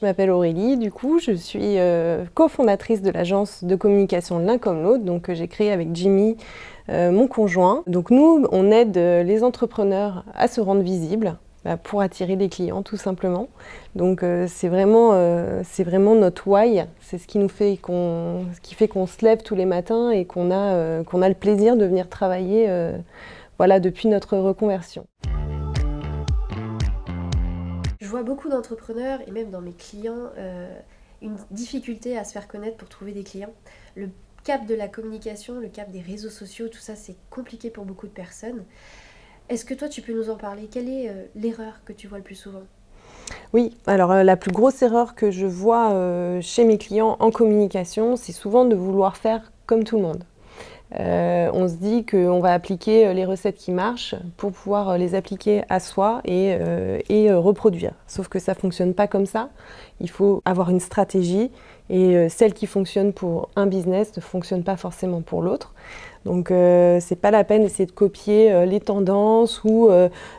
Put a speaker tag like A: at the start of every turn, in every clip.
A: Je m'appelle Aurélie, du coup, je suis cofondatrice de l'agence de communication L'un comme l'autre, donc que j'ai créée avec Jimmy, mon conjoint. Donc nous, on aide les entrepreneurs à se rendre visibles pour attirer des clients, tout simplement. Donc c'est vraiment notre why, c'est ce qui nous fait ce qui fait qu'on se lève tous les matins et qu'on a le plaisir de venir travailler voilà, depuis notre reconversion.
B: Je vois beaucoup d'entrepreneurs et même dans mes clients une difficulté à se faire connaître pour trouver des clients. Le cap de la communication, le cap des réseaux sociaux, tout ça c'est compliqué pour beaucoup de personnes. Est-ce que toi tu peux nous en parler? Quelle est l'erreur que tu vois le plus souvent?
A: Oui, alors la plus grosse erreur que je vois chez mes clients en communication, c'est souvent de vouloir faire comme tout le monde. On se dit qu'on va appliquer les recettes qui marchent pour pouvoir les appliquer à soi et reproduire. Sauf que ça ne fonctionne pas comme ça. Il faut avoir une stratégie et celle qui fonctionne pour un business ne fonctionne pas forcément pour l'autre. Donc c'est pas la peine d'essayer de copier les tendances ou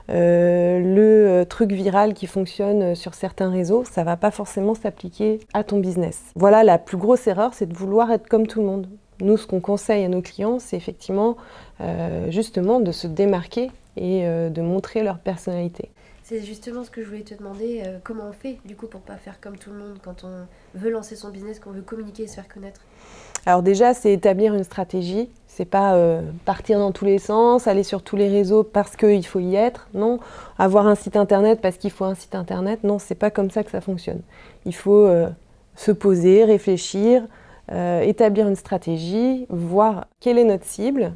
A: le truc viral qui fonctionne sur certains réseaux. Ça va pas forcément s'appliquer à ton business. Voilà, la plus grosse erreur, c'est de vouloir être comme tout le monde. Nous, ce qu'on conseille à nos clients, c'est effectivement justement de se démarquer et de montrer leur personnalité.
B: C'est justement ce que je voulais te demander, comment on fait du coup pour pas faire comme tout le monde quand on veut lancer son business, qu'on veut communiquer et se faire connaître?
A: Alors déjà, c'est établir une stratégie. C'est pas partir dans tous les sens, aller sur tous les réseaux parce qu'il faut y être. Non, avoir un site internet parce qu'il faut un site internet. Non, c'est pas comme ça que ça fonctionne. Il faut se poser, réfléchir, établir une stratégie, voir quelle est notre cible,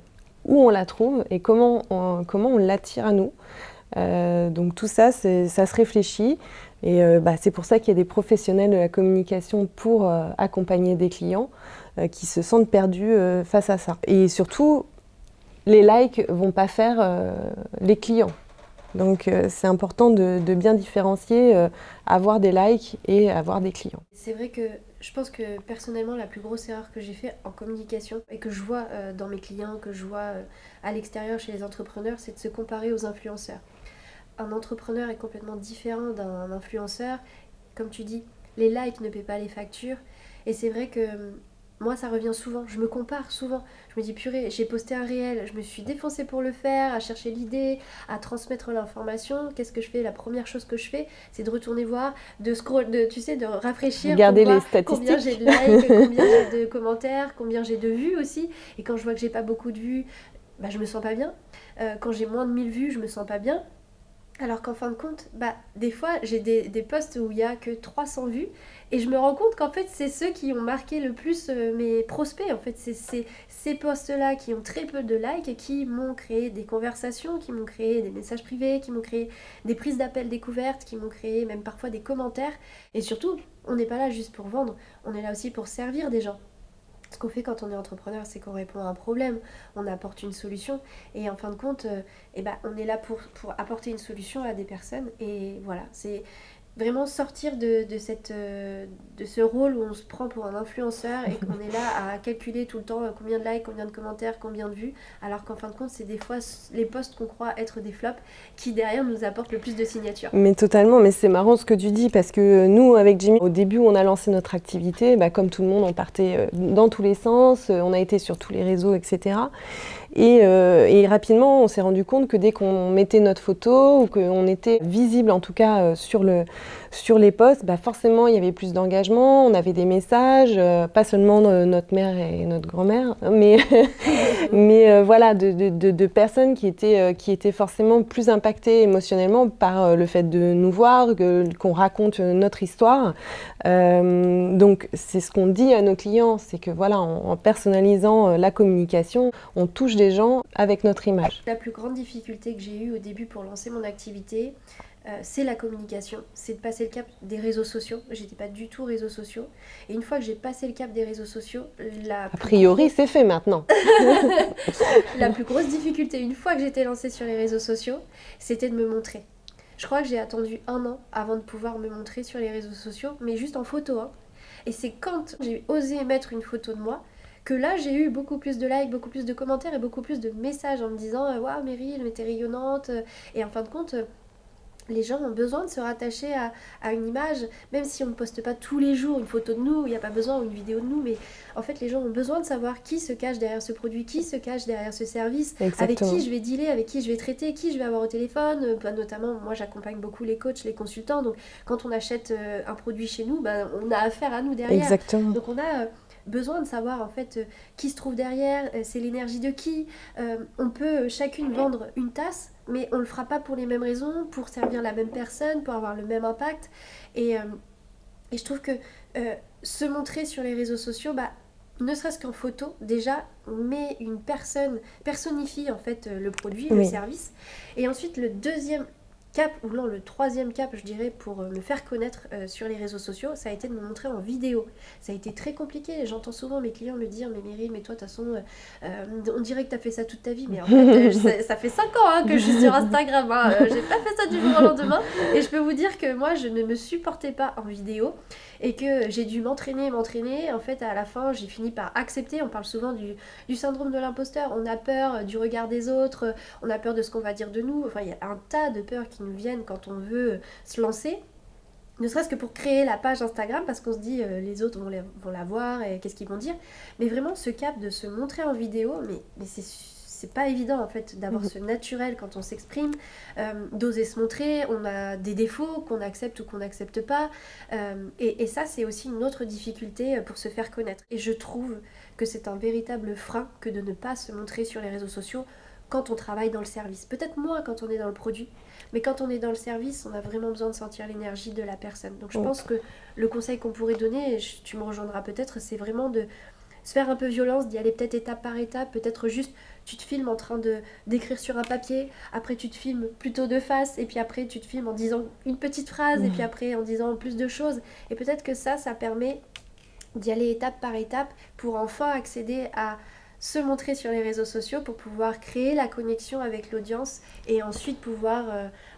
A: où on la trouve et comment on l'attire à nous. Donc tout ça, ça se réfléchit et c'est pour ça qu'il y a des professionnels de la communication pour accompagner des clients qui se sentent perdus face à ça. Et surtout, les likes ne vont pas faire les clients. Donc c'est important de bien différencier avoir des likes et avoir des clients.
B: C'est vrai que je pense que personnellement la plus grosse erreur que j'ai fait en communication et que je vois dans mes clients, que je vois à l'extérieur chez les entrepreneurs, c'est de se comparer aux influenceurs. Un entrepreneur est complètement différent d'un influenceur. Comme tu dis, les likes ne paient pas les factures. Et c'est vrai que moi, ça revient souvent. Je me compare souvent. Je me dis, purée, j'ai posté un réel. Je me suis défoncée pour le faire, à chercher l'idée, à transmettre l'information. Qu'est-ce que je fais? La première chose que je fais, c'est de retourner voir, de scroll, tu sais, de rafraîchir.
A: Regarder
B: pour
A: les
B: voir combien j'ai
A: statistiques.
B: de likes, combien j'ai de commentaires, combien j'ai de vues aussi. Et quand je vois que j'ai pas beaucoup de vues, je me sens pas bien. Quand j'ai moins de 1000 vues, je me sens pas bien. Alors qu'en fin de compte, des fois, j'ai des posts où il y a que 300 vues et je me rends compte qu'en fait, c'est ceux qui ont marqué le plus mes prospects. En fait, c'est ces posts-là qui ont très peu de likes et qui m'ont créé des conversations, qui m'ont créé des messages privés, qui m'ont créé des prises d'appel découvertes, qui m'ont créé même parfois des commentaires. Et surtout, on n'est pas là juste pour vendre, on est là aussi pour servir des gens. Ce qu'on fait quand on est entrepreneur, c'est qu'on répond à un problème, on apporte une solution et en fin de compte, on est là pour apporter une solution à des personnes et voilà, c'est vraiment sortir de ce rôle où on se prend pour un influenceur et qu'on est là à calculer tout le temps combien de likes, combien de commentaires, combien de vues, alors qu'en fin de compte, c'est des fois les posts qu'on croit être des flops qui derrière nous apportent le plus de signatures.
A: Mais totalement, mais c'est marrant ce que tu dis parce que nous, avec Jimmy, au début où on a lancé notre activité, comme tout le monde, on partait dans tous les sens, on a été sur tous les réseaux, etc. Et rapidement, on s'est rendu compte que dès qu'on mettait notre photo ou qu'on était visible, en tout cas sur les posts, forcément, il y avait plus d'engagement, on avait des messages, pas seulement notre mère et notre grand-mère, mais voilà, de personnes qui étaient forcément plus impactées émotionnellement par le fait de nous voir, qu'on raconte notre histoire. Donc, c'est ce qu'on dit à nos clients, c'est que voilà, en personnalisant la communication, on touche des gens avec notre image.
B: La plus grande difficulté que j'ai eue au début pour lancer mon activité, c'est la communication, c'est de passer le cap des réseaux sociaux. J'étais pas du tout réseaux sociaux. Et une fois que j'ai passé le cap des réseaux sociaux,
A: A priori, c'est fait maintenant.
B: la plus grosse difficulté, une fois que j'étais lancée sur les réseaux sociaux, c'était de me montrer. Je crois que j'ai attendu 1 an avant de pouvoir me montrer sur les réseaux sociaux, mais juste en photo. Et c'est quand j'ai osé mettre une photo de moi que là j'ai eu beaucoup plus de likes, beaucoup plus de commentaires et beaucoup plus de messages en me disant waouh Meryl, mais t'es rayonnante. Et en fin de compte, Les gens ont besoin de se rattacher à une image, même si on ne poste pas tous les jours une photo de nous, il n'y a pas besoin, ou une vidéo de nous, mais en fait les gens ont besoin de savoir qui se cache derrière ce produit, qui se cache derrière ce service, avec
A: Exactement.
B: qui je vais dealer, avec qui je vais traiter, qui je vais avoir au téléphone. Notamment, moi j'accompagne beaucoup les coachs, les consultants, donc quand on achète un produit chez nous, ben, on a affaire à nous derrière.
A: Exactement.
B: Donc on a besoin de savoir en fait qui se trouve derrière, c'est l'énergie de qui. On peut chacune vendre une tasse, mais on le fera pas pour les mêmes raisons, pour servir la même personne, pour avoir le même impact. Et, euh, et je trouve que se montrer sur les réseaux sociaux, bah, ne serait-ce qu'en photo, déjà, met une personne, personnifie en fait le produit, le
A: Oui.
B: service. Et ensuite, le deuxième cap, ou non, le troisième cap, je dirais, pour me faire connaître sur les réseaux sociaux, ça a été de me montrer en vidéo. Ça a été très compliqué. J'entends souvent mes clients me dire, mais Meryl, mais toi, de toute façon, on dirait que tu as fait ça toute ta vie. Mais en fait, ça fait 5 ans hein, que je suis sur Instagram. Hein. J'ai pas fait ça du jour au lendemain. Et je peux vous dire que moi, je ne me supportais pas en vidéo et que j'ai dû m'entraîner. En fait, à la fin, j'ai fini par accepter. On parle souvent du syndrome de l'imposteur. On a peur du regard des autres, on a peur de ce qu'on va dire de nous. Enfin, il y a un tas de peurs qui nous viennent quand on veut se lancer. Ne serait-ce que pour créer la page Instagram, parce qu'on se dit les autres vont la voir et qu'est-ce qu'ils vont dire. Mais vraiment, ce cap de se montrer en vidéo, mais c'est pas évident en fait d'avoir ce naturel quand on s'exprime, d'oser se montrer. On a des défauts qu'on accepte ou qu'on n'accepte pas. Et ça, c'est aussi une autre difficulté pour se faire connaître. Et je trouve que c'est un véritable frein que de ne pas se montrer sur les réseaux sociaux quand on travaille dans le service. Peut-être moins quand on est dans le produit, mais quand on est dans le service, on a vraiment besoin de sentir l'énergie de la personne. Donc je pense que le conseil qu'on pourrait donner, et tu me rejoindras peut-être, c'est vraiment de se faire un peu violence, d'y aller peut-être étape par étape, peut-être juste tu te filmes en train d'écrire sur un papier, après tu te filmes plutôt de face, et puis après tu te filmes en disant une petite phrase, et puis après en disant plus de choses. Et peut-être que ça permet d'y aller étape par étape pour enfin accéder à se montrer sur les réseaux sociaux pour pouvoir créer la connexion avec l'audience et ensuite pouvoir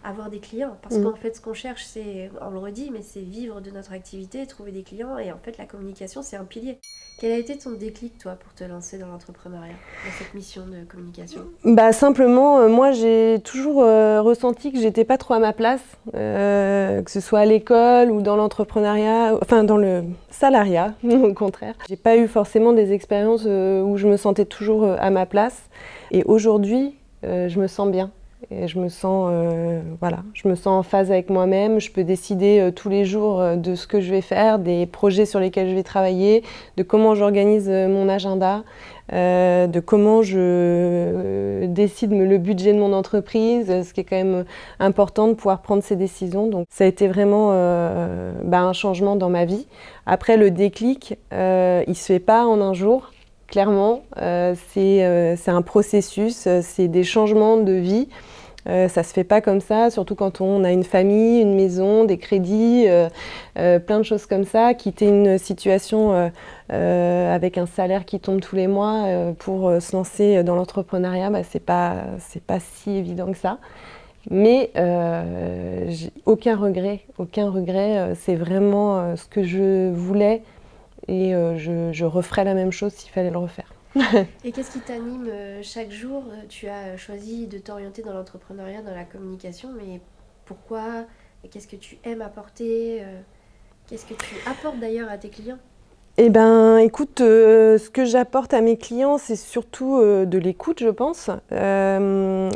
B: avoir des clients. Parce qu'en fait, ce qu'on cherche, c'est, on le redit, mais c'est vivre de notre activité, trouver des clients. Et en fait, la communication, c'est un pilier. Quel a été ton déclic, toi, pour te lancer dans l'entrepreneuriat, dans cette mission de communication ?
A: Bah simplement, moi j'ai toujours ressenti que j'étais pas trop à ma place, que ce soit à l'école ou dans l'entrepreneuriat, enfin dans le salariat, au contraire. J'ai pas eu forcément des expériences où je me sentais toujours à ma place. Et aujourd'hui, je me sens bien. Et je me sens, je me sens en phase avec moi-même. Je peux décider tous les jours de ce que je vais faire, des projets sur lesquels je vais travailler, de comment j'organise mon agenda, de comment je décide le budget de mon entreprise, ce qui est quand même important de pouvoir prendre ces décisions. Donc ça a été vraiment un changement dans ma vie. Après, le déclic, il se fait pas en un jour. Clairement, c'est un processus, c'est des changements de vie. Ça se fait pas comme ça, surtout quand on a une famille, une maison, des crédits, plein de choses comme ça. Quitter une situation avec un salaire qui tombe tous les mois pour se lancer dans l'entrepreneuriat, c'est pas si évident que ça. Mais j'ai aucun regret. C'est vraiment ce que je voulais et je referais la même chose s'il fallait le refaire.
B: Et qu'est-ce qui t'anime chaque jour ? Tu as choisi de t'orienter dans l'entrepreneuriat, dans la communication, mais pourquoi ? Et qu'est-ce que tu aimes apporter ? Qu'est-ce que tu apportes d'ailleurs à tes clients ?
A: Eh ben, écoute, ce que j'apporte à mes clients, c'est surtout de l'écoute, je pense.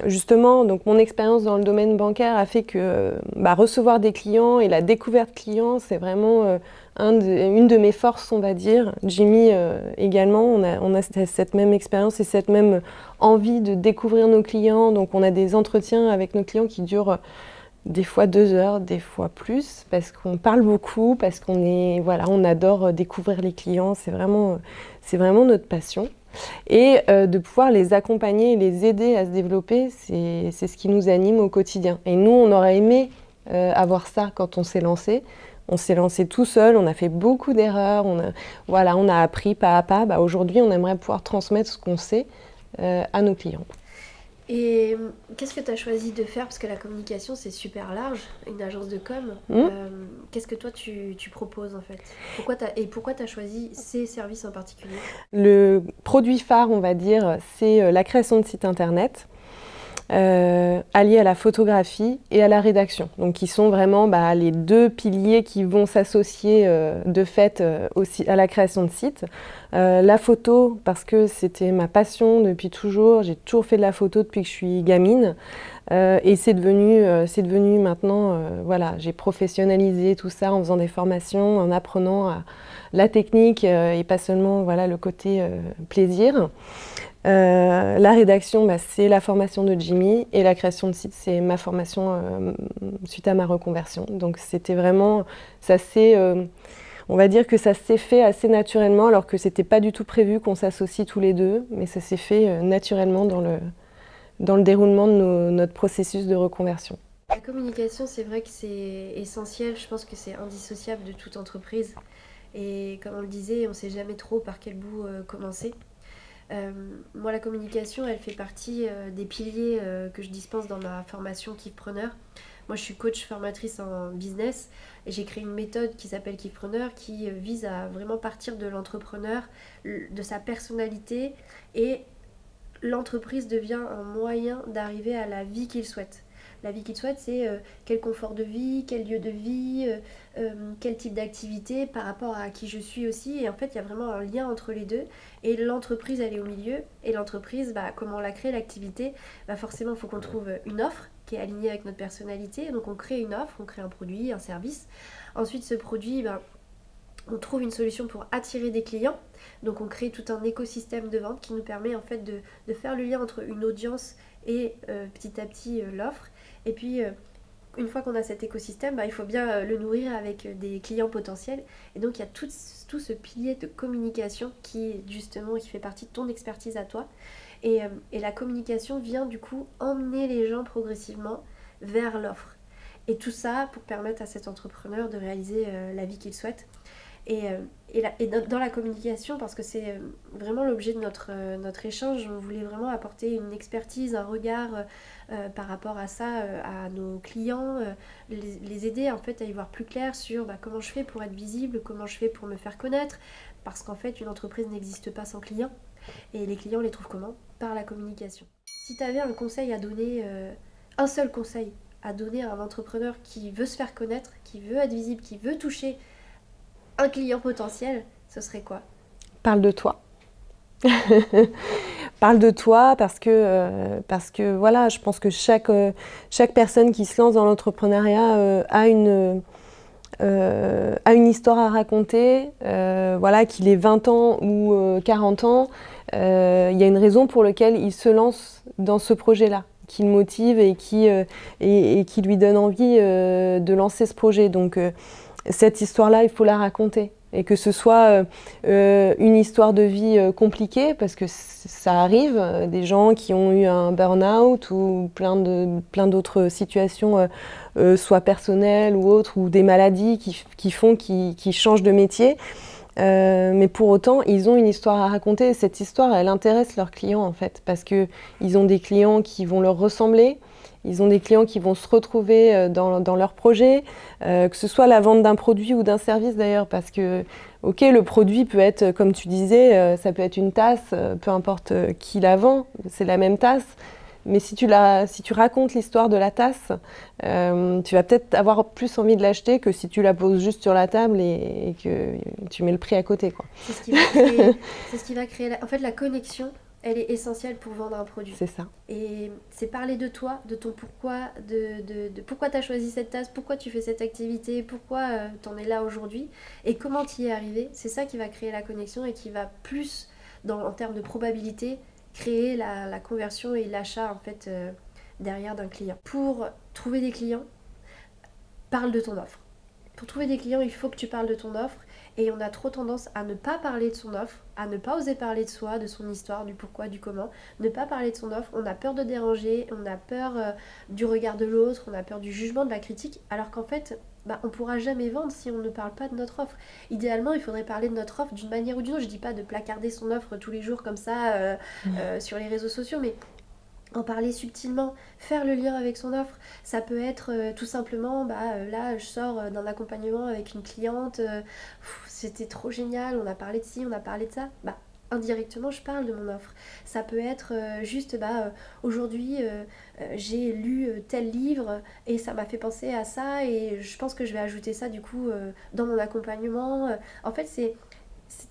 A: Justement, donc mon expérience dans le domaine bancaire a fait que recevoir des clients et la découverte clients, c'est vraiment une de mes forces, on va dire. Jimmy également, on a cette même expérience et cette même envie de découvrir nos clients. Donc on a des entretiens avec nos clients qui durent des fois 2 heures, des fois plus, parce qu'on parle beaucoup, parce on adore découvrir les clients, c'est vraiment notre passion. Et de pouvoir les accompagner et les aider à se développer, c'est ce qui nous anime au quotidien. Et nous, on aurait aimé avoir ça quand on s'est lancé. On s'est lancé tout seul, on a fait beaucoup d'erreurs, on a appris pas à pas. Aujourd'hui, on aimerait pouvoir transmettre ce qu'on sait à nos clients.
B: Et qu'est-ce que tu as choisi de faire ? Parce que la communication, c'est super large, une agence de com. Qu'est-ce que toi, tu proposes en fait ? Pourquoi tu as choisi ces services en particulier ?
A: Le produit phare, on va dire, c'est la création de sites internet. alliés à la photographie et à la rédaction. Donc qui sont vraiment les deux piliers qui vont s'associer de fait aussi à la création de sites. La photo, parce que c'était ma passion depuis toujours, j'ai toujours fait de la photo depuis que je suis gamine. Et c'est devenu maintenant, voilà, j'ai professionnalisé tout ça en faisant des formations, en apprenant la technique et pas seulement voilà, le côté plaisir. La rédaction, c'est la formation de Jimmy et la création de site, c'est ma formation suite à ma reconversion. Donc c'était vraiment, on va dire que ça s'est fait assez naturellement alors que c'était pas du tout prévu qu'on s'associe tous les deux, mais ça s'est fait naturellement dans le déroulement de notre processus de reconversion.
B: La communication, c'est vrai que c'est essentiel, je pense que c'est indissociable de toute entreprise. Et comme on le disait, on ne sait jamais trop par quel bout commencer. Moi, la communication, elle fait partie des piliers que je dispense dans ma formation Kiffpreneur. Moi, je suis coach formatrice en business et j'ai créé une méthode qui s'appelle Kiffpreneur qui vise à vraiment partir de l'entrepreneur, de sa personnalité, et l'entreprise devient un moyen d'arriver à la vie qu'il souhaite. La vie qu'il souhaite, c'est quel confort de vie, quel lieu de vie, quel type d'activité par rapport à qui je suis aussi. Et en fait, il y a vraiment un lien entre les deux. Et l'entreprise, elle est au milieu. Et l'entreprise, comment on la crée, l'activité, forcément, il faut qu'on trouve une offre qui est alignée avec notre personnalité. Donc, on crée une offre, on crée un produit, un service. Ensuite, ce produit, on trouve une solution pour attirer des clients. Donc on crée tout un écosystème de vente qui nous permet en fait de faire le lien entre une audience et petit à petit l'offre. Et puis une fois qu'on a cet écosystème, il faut bien le nourrir avec des clients potentiels. Et donc il y a tout ce pilier de communication qui fait partie de ton expertise à toi. Et la communication vient du coup emmener les gens progressivement vers l'offre. Et tout ça pour permettre à cet entrepreneur de réaliser la vie qu'il souhaite. Et dans la communication, parce que c'est vraiment l'objet de notre échange, on voulait vraiment apporter une expertise, un regard par rapport à ça, à nos clients, les aider en fait à y voir plus clair sur comment je fais pour être visible, comment je fais pour me faire connaître, parce qu'en fait une entreprise n'existe pas sans clients, et les clients les trouvent comment? Par la communication. Si tu avais un conseil à donner, un seul conseil à donner à un entrepreneur qui veut se faire connaître, qui veut être visible, qui veut toucher un client potentiel, ce serait quoi?
A: Parle de toi. Parle de toi parce que voilà, je pense que chaque personne qui se lance dans l'entrepreneuriat a une histoire à raconter, voilà, qu'il ait 20 ans ou 40 ans, il y a une raison pour laquelle il se lance dans ce projet-là, qui le motive et qui lui donne envie de lancer ce projet. Donc cette histoire-là, il faut la raconter. Et que ce soit une histoire de vie compliquée, parce que ça arrive, des gens qui ont eu un burn-out ou plein d'autres situations, soit personnelles ou autres, ou des maladies qui font qu'ils changent de métier. Mais pour autant, ils ont une histoire à raconter. Et cette histoire, elle intéresse leurs clients, en fait, parce qu'ils ont des clients qui vont leur ressembler. Ils ont des clients qui vont se retrouver dans leur projet, que ce soit la vente d'un produit ou d'un service d'ailleurs, parce que ok, le produit peut être, comme tu disais, ça peut être une tasse, peu importe qui la vend, c'est la même tasse, mais si tu racontes l'histoire de la tasse, tu vas peut-être avoir plus envie de l'acheter que si tu la poses juste sur la table et que tu mets le prix à côté, quoi.
B: C'est ce qui va créer en fait, la connexion. Elle est essentielle pour vendre un produit.
A: C'est ça.
B: Et c'est parler de toi, de ton pourquoi, de pourquoi tu as choisi cette tasse, pourquoi tu fais cette activité, pourquoi tu en es là aujourd'hui et comment tu y es arrivé. C'est ça qui va créer la connexion et qui va plus, en termes de probabilité, créer la conversion et l'achat en fait derrière d'un client. Pour trouver des clients, parle de ton offre. Pour trouver des clients, il faut que tu parles de ton offre. Et on a trop tendance à ne pas parler de son offre, à ne pas oser parler de soi, de son histoire, du pourquoi, du comment, ne pas parler de son offre. On a peur de déranger, on a peur du regard de l'autre, on a peur du jugement, de la critique, alors qu'en fait, on ne pourra jamais vendre si on ne parle pas de notre offre. Idéalement, il faudrait parler de notre offre d'une manière ou d'une autre. Je ne dis pas de placarder son offre tous les jours comme ça sur les réseaux sociaux, mais en parler subtilement, faire le lien avec son offre. Ça peut être tout simplement, là je sors d'un accompagnement avec une cliente, c'était trop génial, on a parlé de ci, on a parlé de ça. indirectement, je parle de mon offre. Ça peut être juste, aujourd'hui, j'ai lu tel livre et ça m'a fait penser à ça et je pense que je vais ajouter ça du coup dans mon accompagnement. En fait,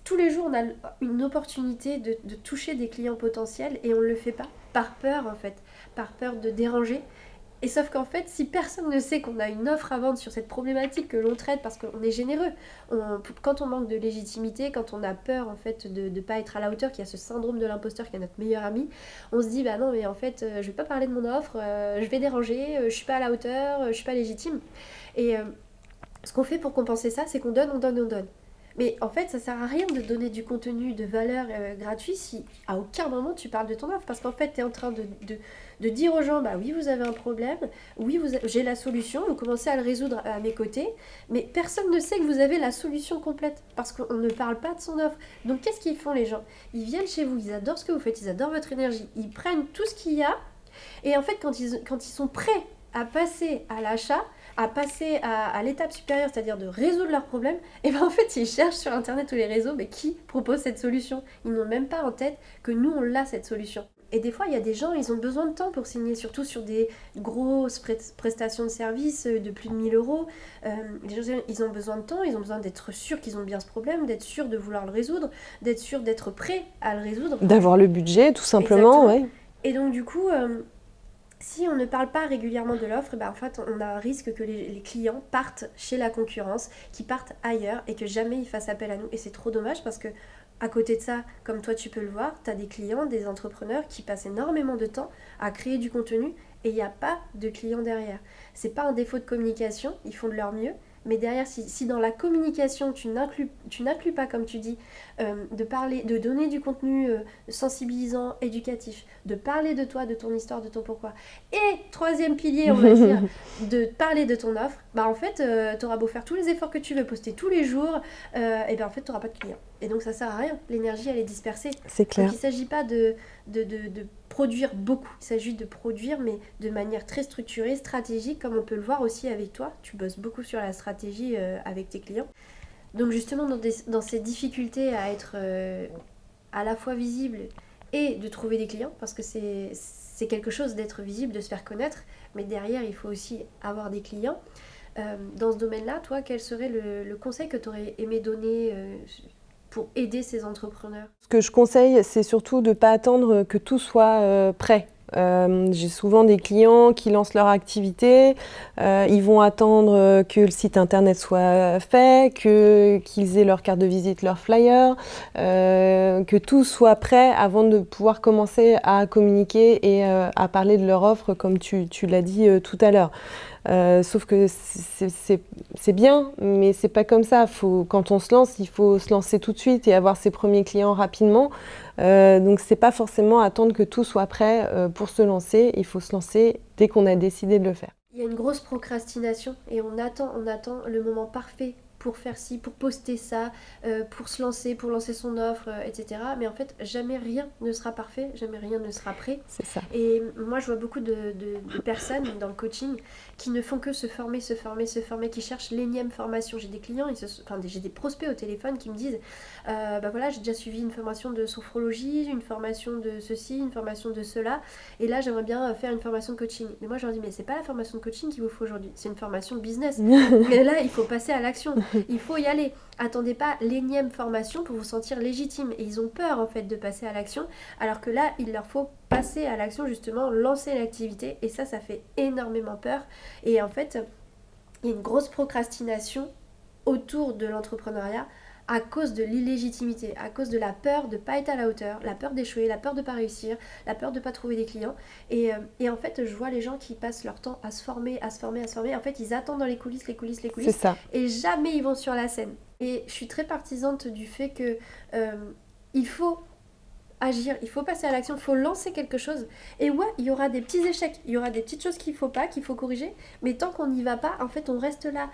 B: tous les jours, on a une opportunité de toucher des clients potentiels et on ne le fait pas par peur en fait, par peur de déranger. Et sauf qu'en fait, si personne ne sait qu'on a une offre à vendre sur cette problématique que l'on traite, parce qu'on est généreux, quand on manque de légitimité, quand on a peur en fait de ne pas être à la hauteur, qu'il y a ce syndrome de l'imposteur qui est notre meilleur ami, on se dit bah non mais en fait je vais pas parler de mon offre, je vais déranger, je suis pas à la hauteur, je suis pas légitime. Et ce qu'on fait pour compenser ça, c'est qu'on donne, on donne, on donne. Mais en fait, ça sert à rien de donner du contenu de valeur gratuit si à aucun moment tu parles de ton offre. Parce qu'en fait, tu es en train de dire aux gens, bah oui, vous avez un problème, oui, j'ai la solution, vous commencez à le résoudre à mes côtés, mais personne ne sait que vous avez la solution complète. Parce qu'on ne parle pas de son offre. Donc qu'est-ce qu'ils font les gens? Ils viennent chez vous, ils adorent ce que vous faites, ils adorent votre énergie, ils prennent tout ce qu'il y a, et en fait, quand ils sont prêts à passer à l'achat, à passer à l'étape supérieure, c'est-à-dire de résoudre leurs problèmes, et bien en fait ils cherchent sur internet ou les réseaux mais qui propose cette solution. Ils n'ont même pas en tête que nous on l'a cette solution. Et des fois il y a des gens, ils ont besoin de temps pour signer, surtout sur des grosses prestations de services de plus de 1 000 euros. Les gens, ils ont besoin de temps, ils ont besoin d'être sûrs qu'ils ont bien ce problème, d'être sûrs de vouloir le résoudre, d'être sûrs d'être prêts à le résoudre.
A: D'avoir le budget tout simplement, ouais.
B: Et donc du coup... si on ne parle pas régulièrement de l'offre, en fait, on a un risque que les clients partent chez la concurrence, qu'ils partent ailleurs et que jamais ils fassent appel à nous. Et c'est trop dommage parce que, à côté de ça, comme toi tu peux le voir, tu as des clients, des entrepreneurs qui passent énormément de temps à créer du contenu et il n'y a pas de clients derrière. C'est pas un défaut de communication, ils font de leur mieux. Mais derrière, si dans la communication, tu n'inclus pas, comme tu dis, de parler, de donner du contenu sensibilisant, éducatif, de parler de toi, de ton histoire, de ton pourquoi. Et troisième pilier, on va dire, de parler de ton offre, en fait, tu auras beau faire tous les efforts que tu veux, poster tous les jours, et bien en fait, tu n'auras pas de clients. Et donc ça sert à rien, l'énergie elle est dispersée.
A: C'est clair.
B: Donc il ne s'agit pas de produire beaucoup, il s'agit de produire mais de manière très structurée, stratégique, comme on peut le voir aussi avec toi. Tu bosses beaucoup sur la stratégie avec tes clients. Donc justement dans ces difficultés à être à la fois visible et de trouver des clients, parce que c'est quelque chose d'être visible, de se faire connaître, mais derrière il faut aussi avoir des clients. Dans ce domaine-là, toi, quel serait le conseil que tu aurais aimé donner pour aider ces entrepreneurs?
A: Ce que je conseille, c'est surtout de ne pas attendre que tout soit prêt. J'ai souvent des clients qui lancent leur activité, ils vont attendre que le site internet soit fait, qu'ils aient leur carte de visite, leur flyer, que tout soit prêt avant de pouvoir commencer à communiquer et à parler de leur offre comme tu l'as dit tout à l'heure. Sauf que c'est bien, mais c'est pas comme ça. Quand on se lance, il faut se lancer tout de suite et avoir ses premiers clients rapidement. Donc c'est pas forcément attendre que tout soit prêt pour se lancer. Il faut se lancer dès qu'on a décidé de le faire.
B: Il y a une grosse procrastination et on attend le moment parfait pour faire ci, pour poster ça, pour se lancer, pour lancer son offre, etc. Mais en fait, jamais rien ne sera parfait, jamais rien ne sera prêt.
A: C'est ça.
B: Et moi, je vois beaucoup de personnes dans le coaching qui ne font que se former, qui cherchent l'énième formation. J'ai des clients, j'ai des prospects au téléphone qui me disent voilà, j'ai déjà suivi une formation de sophrologie, une formation de ceci, une formation de cela, et là, j'aimerais bien faire une formation de coaching. Mais moi, je leur dis, mais c'est pas la formation de coaching qu'il vous faut aujourd'hui, c'est une formation de business. Mais là, il faut passer à l'action. Il faut y aller. Attendez pas l'énième formation pour vous sentir légitime. Et ils ont peur en fait de passer à l'action, alors que là, il leur faut passer à l'action justement, lancer l'activité. Et ça fait énormément peur. Et en fait, il y a une grosse procrastination autour de l'entrepreneuriat à cause de l'illégitimité, à cause de la peur de ne pas être à la hauteur, la peur d'échouer, la peur de ne pas réussir, la peur de ne pas trouver des clients. Et en fait, je vois les gens qui passent leur temps à se former. En fait, ils attendent dans les coulisses.
A: C'est ça.
B: Et jamais ils vont sur la scène. Et je suis très partisante du fait que il faut agir, il faut passer à l'action, il faut lancer quelque chose. Et ouais, il y aura des petits échecs, il y aura des petites choses qu'il faut corriger, mais tant qu'on n'y va pas, en fait, on reste là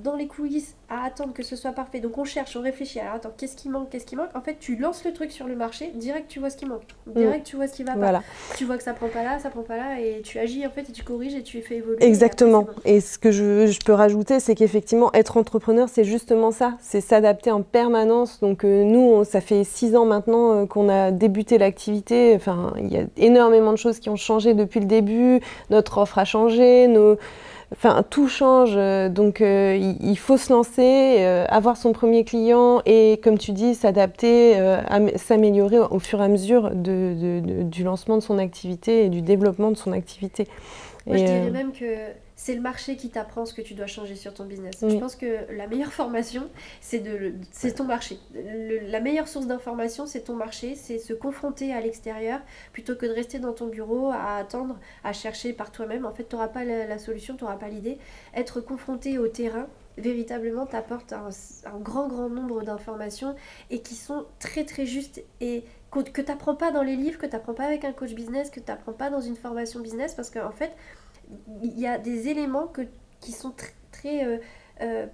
B: dans les coulisses à attendre que ce soit parfait. Donc on cherche, on réfléchit. Alors attends, qu'est-ce qui manque? En fait, tu lances le truc sur le marché, direct tu vois ce qui manque. Direct tu vois ce qui va pas.
A: Voilà.
B: Tu vois que ça prend pas là, et tu agis en fait, et tu corriges et tu fais évoluer.
A: Exactement.
B: Et après, c'est bon.
A: Et ce que je peux rajouter, c'est qu'effectivement, être entrepreneur, c'est justement ça. C'est s'adapter en permanence. Donc nous, ça fait 6 ans maintenant qu'on a débuté l'activité. Enfin, il y a énormément de choses qui ont changé depuis le début. Notre offre a changé, enfin, tout change. Donc il faut se lancer, avoir son premier client et, comme tu dis, s'adapter, s'améliorer au fur et à mesure du lancement de son activité et du développement de son activité.
B: Moi, je dirais même que c'est le marché qui t'apprend ce que tu dois changer sur ton business. Je pense que la meilleure formation, c'est ton marché. La meilleure source d'information, c'est ton marché, c'est se confronter à l'extérieur plutôt que de rester dans ton bureau à attendre, à chercher par toi-même. En fait, tu n'auras pas la solution, tu n'auras pas l'idée. Être confronté au terrain, véritablement, t'apporte un grand nombre d'informations et qui sont très très justes et que tu n'apprends pas dans les livres, que tu n'apprends pas avec un coach business, que tu n'apprends pas dans une formation business, parce qu'en fait, il y a des éléments qui sont très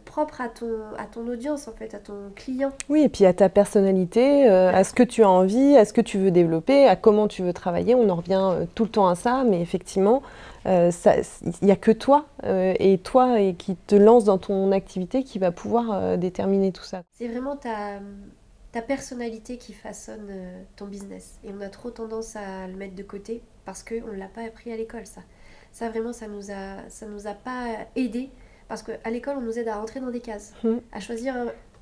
B: propres à ton audience, en fait, à ton client.
A: Oui, et puis à ta personnalité, à ce que tu as envie, à ce que tu veux développer, à comment tu veux travailler. On en revient tout le temps à ça, mais effectivement, il n'y a que toi et qui te lance dans ton activité qui va pouvoir déterminer tout ça.
B: C'est vraiment ta personnalité qui façonne ton business. Et on a trop tendance à le mettre de côté parce qu'on ne l'a pas appris à l'école, ça. Ça, vraiment, ça nous a pas aidé. Parce qu'à l'école, on nous aide à rentrer dans des cases, à choisir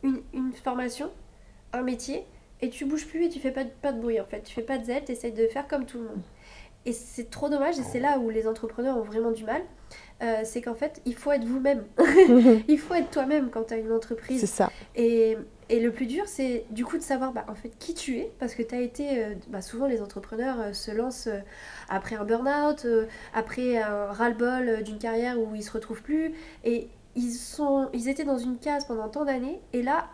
B: une formation, un métier, et tu bouges plus et tu fais pas de bruit, en fait. Tu fais pas de zèle, tu essaies de faire comme tout le monde. Et c'est trop dommage, et c'est là où les entrepreneurs ont vraiment du mal. C'est qu'en fait, il faut être vous-même. Il faut être toi-même quand tu as une entreprise.
A: C'est ça.
B: Et le plus dur, c'est du coup de savoir en fait qui tu es, parce que tu as été... souvent, les entrepreneurs se lancent après un burn-out, après un ras-le-bol d'une carrière où ils ne se retrouvent plus. Et ils étaient dans une case pendant tant d'années, et là,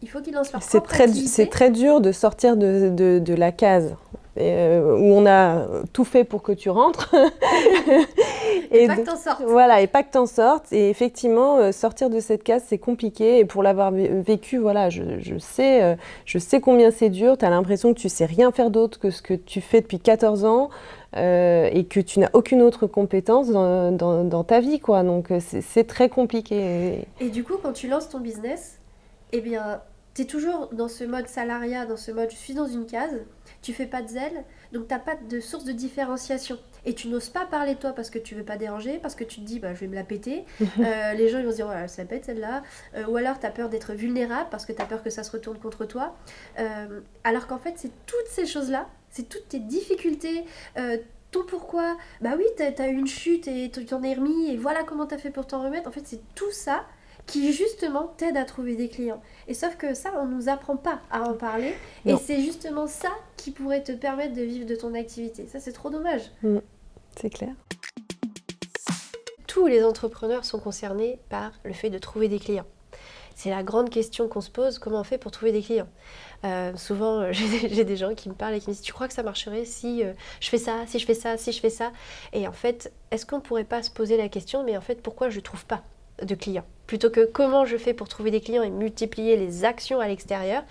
B: il faut qu'ils lancent leur propre activité.
A: C'est très dur de sortir de la case où on a tout fait pour que tu rentres.
B: Et pas que t'en sortes.
A: Voilà, et pas que t'en sortes. Et effectivement, sortir de cette case, c'est compliqué. Et pour l'avoir vécu, voilà, je sais combien c'est dur. Tu as l'impression que tu sais rien faire d'autre que ce que tu fais depuis 14 ans et que tu n'as aucune autre compétence dans ta vie, quoi. Donc, c'est très compliqué.
B: Et du coup, quand tu lances ton business, eh bien, tu es toujours dans ce mode salariat, dans ce mode je suis dans une case, tu fais pas de zèle, donc tu n'as pas de source de différenciation. Et tu n'oses pas parler de toi parce que tu veux pas déranger, parce que tu te dis je vais me la péter. Les gens ils vont se dire elle se la pète celle-là. Ou alors tu as peur d'être vulnérable parce que tu as peur que ça se retourne contre toi. Alors qu'en fait, c'est toutes ces choses-là, c'est toutes tes difficultés. Ton pourquoi, oui, t'as eu une chute et tu t'en es remis et voilà comment t'as fait pour t'en remettre. En fait, c'est tout ça qui justement t'aide à trouver des clients. Et sauf que ça, on nous apprend pas à en parler. Non. Et c'est justement ça qui pourrait te permettre de vivre de ton activité. Ça, c'est trop dommage.
A: C'est clair.
B: Tous les entrepreneurs sont concernés par le fait de trouver des clients. C'est la grande question qu'on se pose, comment on fait pour trouver des clients ? Souvent, j'ai des gens qui me parlent et qui me disent « Tu crois que ça marcherait si je fais ça, si je fais ça, si je fais ça ?» Et en fait, est-ce qu'on ne pourrait pas se poser la question « Mais en fait, pourquoi je ne trouve pas de clients ?» Plutôt que comment je fais pour trouver des clients et multiplier les actions à l'extérieur,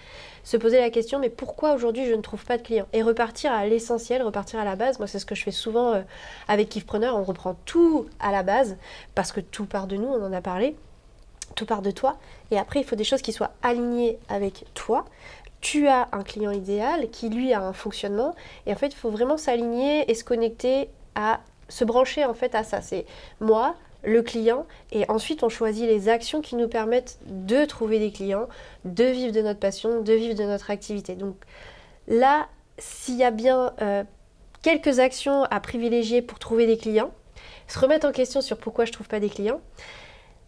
B: se poser la question « Mais pourquoi aujourd'hui je ne trouve pas de clients ?» Et repartir à l'essentiel, repartir à la base. Moi, c'est ce que je fais souvent avec Kifpreneur. On reprend tout à la base parce que tout part de nous, on en a parlé. Tout part de toi, et après il faut des choses qui soient alignées avec toi. Tu as un client idéal qui lui a un fonctionnement, et en fait il faut vraiment s'aligner et se connecter à se brancher en fait à ça. C'est moi, le client, et ensuite on choisit les actions qui nous permettent de trouver des clients, de vivre de notre passion, de vivre de notre activité. Donc là, s'il y a bien quelques actions à privilégier pour trouver des clients, se remettre en question sur pourquoi je ne trouve pas des clients,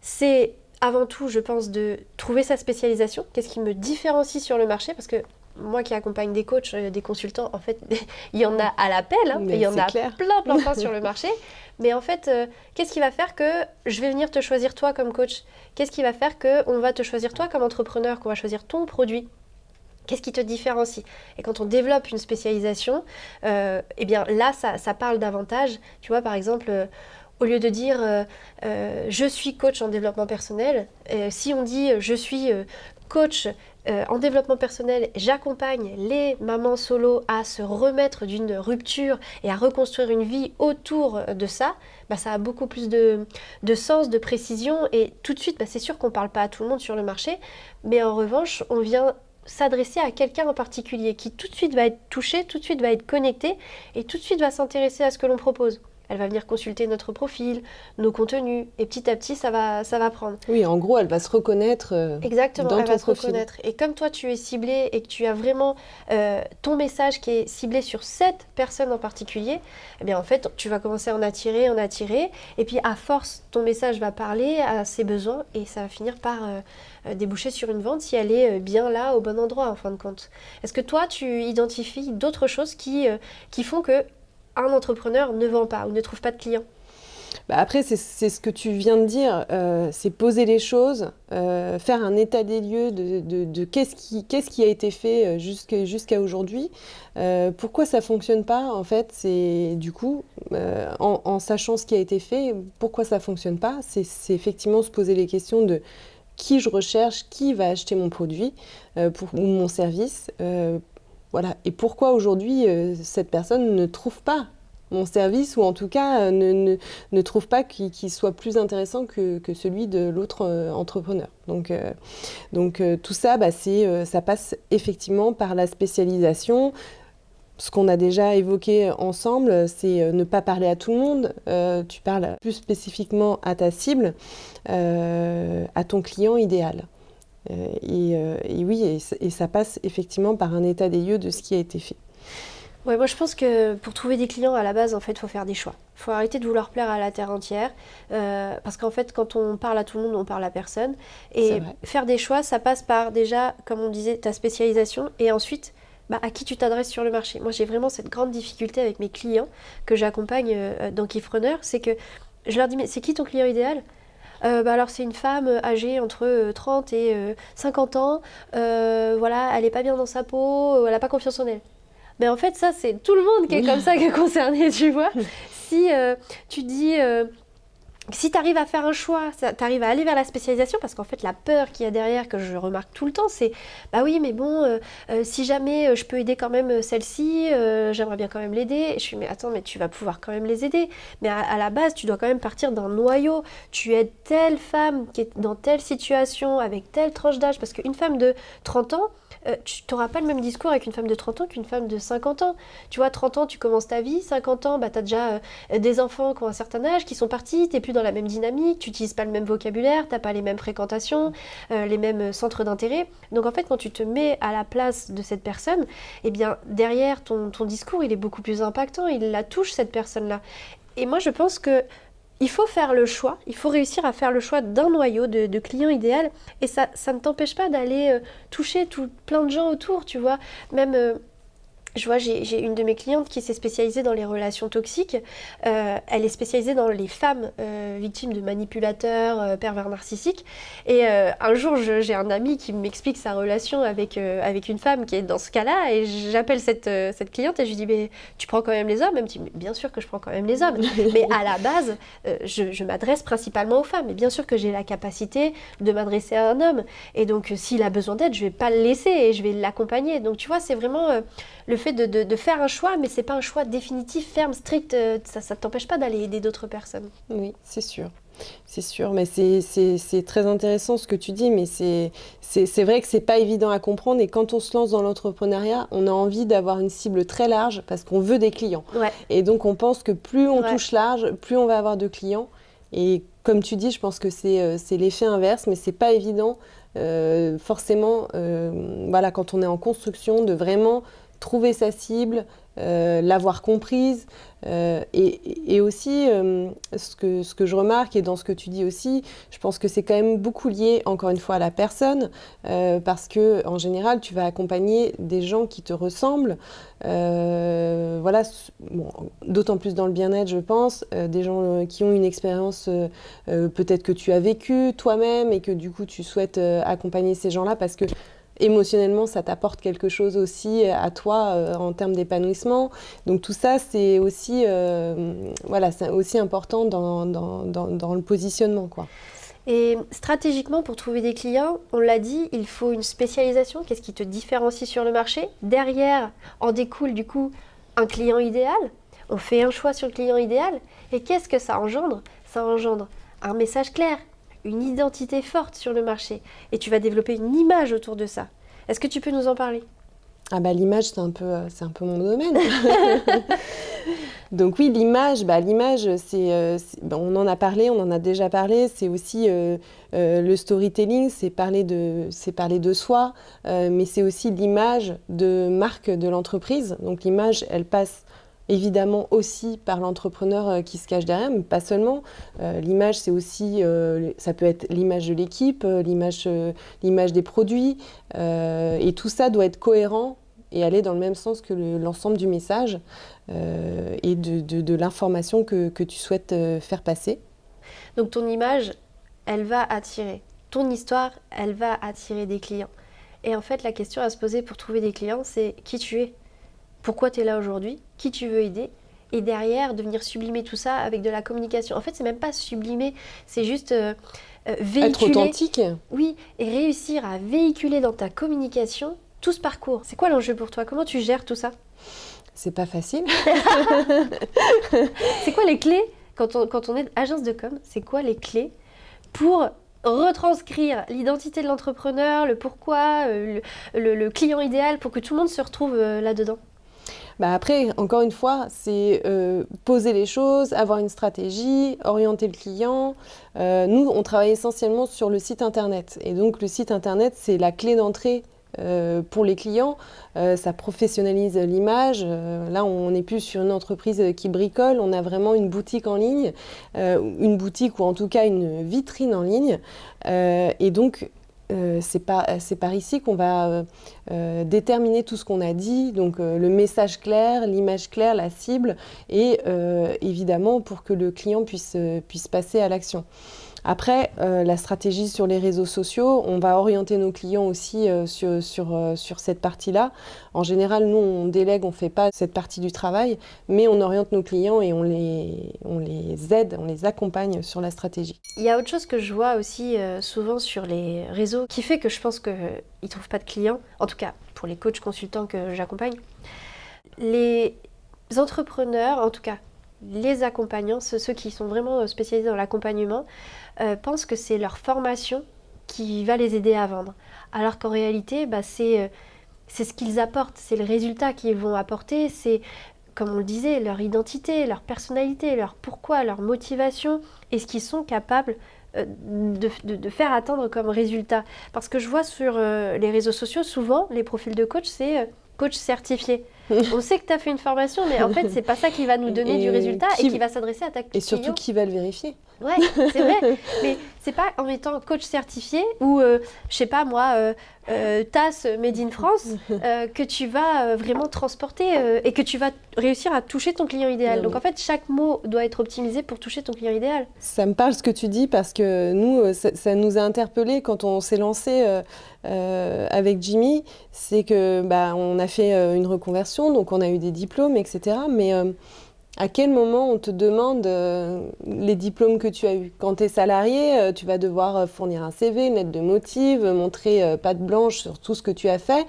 B: c'est avant tout, je pense, de trouver sa spécialisation. Qu'est-ce qui me différencie sur le marché ? Parce que moi qui accompagne des coachs, des consultants, en fait, il y en a à l'appel, il y en a plein sur le marché. Mais en fait, qu'est-ce qui va faire que je vais venir te choisir toi comme coach ? Qu'est-ce qui va faire qu'on va te choisir toi comme entrepreneur, qu'on va choisir ton produit ? Qu'est-ce qui te différencie ? Et quand on développe une spécialisation, eh bien là, ça parle davantage. Tu vois, par exemple, Au lieu de dire je suis coach en développement personnel, si on dit je suis coach en développement personnel, j'accompagne les mamans solo à se remettre d'une rupture et à reconstruire une vie autour de ça, bah, ça a beaucoup plus de sens, de précision et tout de suite, bah, c'est sûr qu'on ne parle pas à tout le monde sur le marché, mais en revanche, on vient s'adresser à quelqu'un en particulier qui tout de suite va être touché, tout de suite va être connecté et tout de suite va s'intéresser à ce que l'on propose. Elle va venir consulter notre profil, nos contenus, et petit à petit, ça va prendre.
A: Oui, en gros, elle va se reconnaître
B: Exactement,
A: dans
B: elle
A: ton
B: va se
A: profil.
B: reconnaître. Et comme toi, tu es ciblé et que tu as vraiment ton message qui est ciblé sur cette personne en particulier, eh bien en fait, tu vas commencer à en attirer. Et puis à force, ton message va parler à ses besoins et ça va finir par déboucher sur une vente si elle est bien là, au bon endroit, en fin de compte. Est-ce que toi, tu identifies d'autres choses qui font que un entrepreneur ne vend pas ou ne trouve pas de clients?
A: Bah après, c'est ce que tu viens de dire, c'est poser les choses, faire un état des lieux de qu'est-ce qui a été fait jusqu'à aujourd'hui, pourquoi ça ne fonctionne pas, en fait, c'est du coup, en sachant ce qui a été fait, pourquoi ça ne fonctionne pas, c'est effectivement se poser les questions de qui je recherche, qui va acheter mon produit ou mon service, voilà. Et pourquoi aujourd'hui cette personne ne trouve pas mon service ou en tout cas ne trouve pas qu'il soit plus intéressant que celui de l'autre entrepreneur. Donc tout ça, bah, ça passe effectivement par la spécialisation. Ce qu'on a déjà évoqué ensemble, c'est ne pas parler à tout le monde. Tu parles plus spécifiquement à ta cible, à ton client idéal. Et oui, et ça passe effectivement par un état des lieux de ce qui a été fait.
B: Ouais, moi je pense que pour trouver des clients à la base, en fait, il faut faire des choix. Il faut arrêter de vouloir plaire à la terre entière, parce qu'en fait, quand on parle à tout le monde, on parle à personne.
A: C'est
B: Et
A: vrai.
B: faire des choix, ça passe par déjà, comme on disait, ta spécialisation, et ensuite, bah, à qui tu t'adresses sur le marché. Moi, j'ai vraiment cette grande difficulté avec mes clients que j'accompagne dans Kifpreneur, c'est que je leur dis, mais c'est qui ton client idéal? Bah alors c'est une femme âgée entre 30 et 50 ans, voilà, elle est pas bien dans sa peau, elle a pas confiance en elle. Mais en fait, ça, c'est tout le monde qui est comme ça qui est concerné, tu vois. Si tu dis, si tu arrives à faire un choix, tu arrives à aller vers la spécialisation, parce qu'en fait, la peur qu'il y a derrière, que je remarque tout le temps, c'est, bah oui, mais bon, si jamais je peux aider quand même celle-ci, j'aimerais bien quand même l'aider. Je suis, mais attends, mais tu vas pouvoir quand même les aider. Mais à la base, tu dois quand même partir d'un noyau. Tu aides telle femme qui est dans telle situation, avec telle tranche d'âge, parce qu'une femme de 30 ans, tu n'auras pas le même discours avec une femme de 30 ans qu'une femme de 50 ans. Tu vois, 30 ans, tu commences ta vie, 50 ans, bah, tu as déjà des enfants qui ont un certain âge, qui sont partis, tu n'es plus dans la même dynamique, tu n'utilises pas le même vocabulaire, tu n'as pas les mêmes fréquentations, les mêmes centres d'intérêt. Donc en fait, quand tu te mets à la place de cette personne, eh bien, derrière, ton discours, il est beaucoup plus impactant, il la touche, cette personne-là. Et moi, je pense que il faut faire le choix, il faut réussir à faire le choix d'un noyau de clients idéal et ça ne t'empêche pas d'aller toucher plein de gens autour, tu vois. Même, je vois, j'ai une de mes clientes qui s'est spécialisée dans les relations toxiques. Elle est spécialisée dans les femmes victimes de manipulateurs, pervers narcissiques. Et un jour, j'ai un ami qui m'explique sa relation avec une femme qui est dans ce cas-là. Et j'appelle cette cliente et je lui dis, mais tu prends quand même les hommes? Elle me dit, mais bien sûr que je prends quand même les hommes. Mais à la base, je m'adresse principalement aux femmes. Et bien sûr que j'ai la capacité de m'adresser à un homme. Et donc, s'il a besoin d'aide, je ne vais pas le laisser et je vais l'accompagner. Donc, tu vois, c'est vraiment le fait de faire un choix, mais c'est pas un choix définitif, ferme, strict, ça ne t'empêche pas d'aller aider d'autres personnes.
A: Oui, c'est sûr. C'est sûr, mais c'est très intéressant ce que tu dis, mais c'est vrai que c'est pas évident à comprendre et quand on se lance dans l'entrepreneuriat, on a envie d'avoir une cible très large parce qu'on veut des clients.
B: Ouais.
A: Et donc on pense que plus on
B: Ouais.
A: touche large, plus on va avoir de clients. Et comme tu dis, je pense que c'est l'effet inverse, mais c'est pas évident forcément, voilà, quand on est en construction, de vraiment trouver sa cible, l'avoir comprise et aussi ce que je remarque et dans ce que tu dis aussi, je pense que c'est quand même beaucoup lié encore une fois à la personne parce que en général tu vas accompagner des gens qui te ressemblent, voilà, bon, d'autant plus dans le bien-être je pense, des gens qui ont une expérience peut-être que tu as vécue toi-même et que du coup tu souhaites accompagner ces gens-là parce que émotionnellement, ça t'apporte quelque chose aussi à toi en termes d'épanouissement. Donc tout ça, c'est aussi, c'est aussi important dans le positionnement, quoi.
B: Et stratégiquement, pour trouver des clients, on l'a dit, il faut une spécialisation. Qu'est-ce qui te différencie sur le marché? Derrière, en découle du coup un client idéal. On fait un choix sur le client idéal. Et qu'est-ce que ça engendre? Ça engendre un message clair, une identité forte sur le marché. Et tu vas développer une image autour de ça. Est-ce que tu peux nous en parler?
A: Ah bah l'image, c'est un peu mon domaine. Donc oui, l'image, on en a parlé, on en a déjà parlé, c'est aussi le storytelling, c'est parler de soi, mais c'est aussi l'image de marque de l'entreprise. Donc l'image, elle passe évidemment aussi par l'entrepreneur qui se cache derrière, mais pas seulement. L'image, c'est aussi, ça peut être l'image de l'équipe, l'image des produits, et tout ça doit être cohérent et aller dans le même sens que l'ensemble du message et de l'information que tu souhaites faire passer.
B: Donc ton image, elle va attirer. Ton histoire, elle va attirer des clients. Et en fait, la question à se poser pour trouver des clients, c'est qui tu es? Pourquoi tu es là aujourd'hui? Qui tu veux aider? Et derrière, de venir sublimer tout ça avec de la communication. En fait, c'est même pas sublimer, c'est juste véhiculer.
A: Être authentique.
B: Oui, et réussir à véhiculer dans ta communication tout ce parcours. C'est quoi l'enjeu pour toi? Comment tu gères tout ça?
A: C'est pas facile.
B: C'est quoi les clés quand on est agence de com? C'est quoi les clés pour retranscrire l'identité de l'entrepreneur, le pourquoi, le client idéal, pour que tout le monde se retrouve là-dedans?
A: Bah après, encore une fois, c'est poser les choses, avoir une stratégie, orienter le client. Nous, on travaille essentiellement sur le site internet. Et donc, le site internet, c'est la clé d'entrée pour les clients. Ça professionnalise l'image. Là, on n'est plus sur une entreprise qui bricole. On a vraiment une boutique en ligne, une boutique ou en tout cas une vitrine en ligne. Et donc, c'est par ici qu'on va déterminer tout ce qu'on a dit, donc le message clair, l'image claire, la cible, et évidemment pour que le client puisse passer à l'action. Après, la stratégie sur les réseaux sociaux, on va orienter nos clients aussi sur cette partie-là. En général, nous, on délègue, on ne fait pas cette partie du travail, mais on oriente nos clients et on les aide, on les accompagne sur la stratégie.
B: Il y a autre chose que je vois aussi souvent sur les réseaux qui fait que je pense qu'ils ne trouvent pas de clients, en tout cas pour les coachs consultants que j'accompagne. Les entrepreneurs, en tout cas les accompagnants, ceux qui sont vraiment spécialisés dans l'accompagnement, pensent que c'est leur formation qui va les aider à vendre. Alors qu'en réalité, c'est ce qu'ils apportent, c'est le résultat qu'ils vont apporter, c'est, comme on le disait, leur identité, leur personnalité, leur pourquoi, leur motivation et ce qu'ils sont capables de faire attendre comme résultat. Parce que je vois sur les réseaux sociaux, souvent, les profils de coach, c'est coach certifié. On sait que tu as fait une formation, mais en fait, c'est pas ça qui va nous donner du résultat et qui va s'adresser à ta client.
A: Et surtout, qui va le vérifier?
B: Ouais, c'est vrai. Mais c'est pas en étant coach certifié ou, je sais pas moi, TAS Made in France, que tu vas vraiment transporter et que tu vas réussir à toucher ton client idéal. Donc en fait, chaque mot doit être optimisé pour toucher ton client idéal.
A: Ça me parle ce que tu dis parce que nous, ça nous a interpellés quand on s'est lancé avec Jimmy. C'est que on a fait une reconversion, donc on a eu des diplômes, etc. Mais à quel moment on te demande les diplômes que tu as eus? Quand tu es salarié, tu vas devoir fournir un CV, une lettre de motif, montrer patte blanche sur tout ce que tu as fait.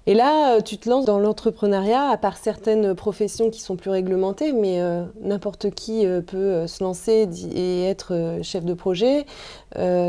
A: Et là, tu te lances dans l'entrepreneuriat, à part certaines professions qui sont plus réglementées, mais n'importe qui peut se lancer et être chef de projet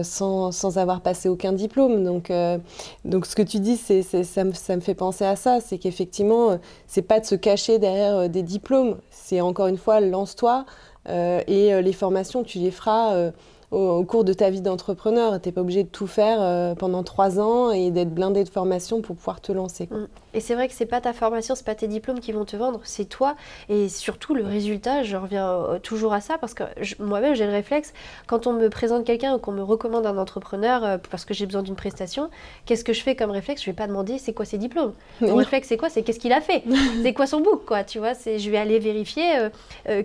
A: sans avoir passé aucun diplôme. Donc ce que tu dis, ça me fait penser à ça, c'est qu'effectivement, c'est pas de se cacher derrière des diplômes, c'est encore une fois, lance-toi et les formations, tu les feras au cours de ta vie d'entrepreneur. Tu n'es pas obligé de tout faire pendant 3 ans et d'être blindé de formation pour pouvoir te lancer, quoi.
B: Et c'est vrai que c'est pas ta formation, c'est pas tes diplômes qui vont te vendre, c'est toi. Et surtout le résultat, je reviens toujours à ça parce que moi-même j'ai le réflexe, quand on me présente quelqu'un ou qu'on me recommande un entrepreneur parce que j'ai besoin d'une prestation, qu'est-ce que je fais comme réflexe? Je vais pas demander c'est quoi ses diplômes. Mon réflexe c'est quoi? C'est qu'est-ce qu'il a fait? C'est quoi son book, quoi, tu vois? Je vais aller vérifier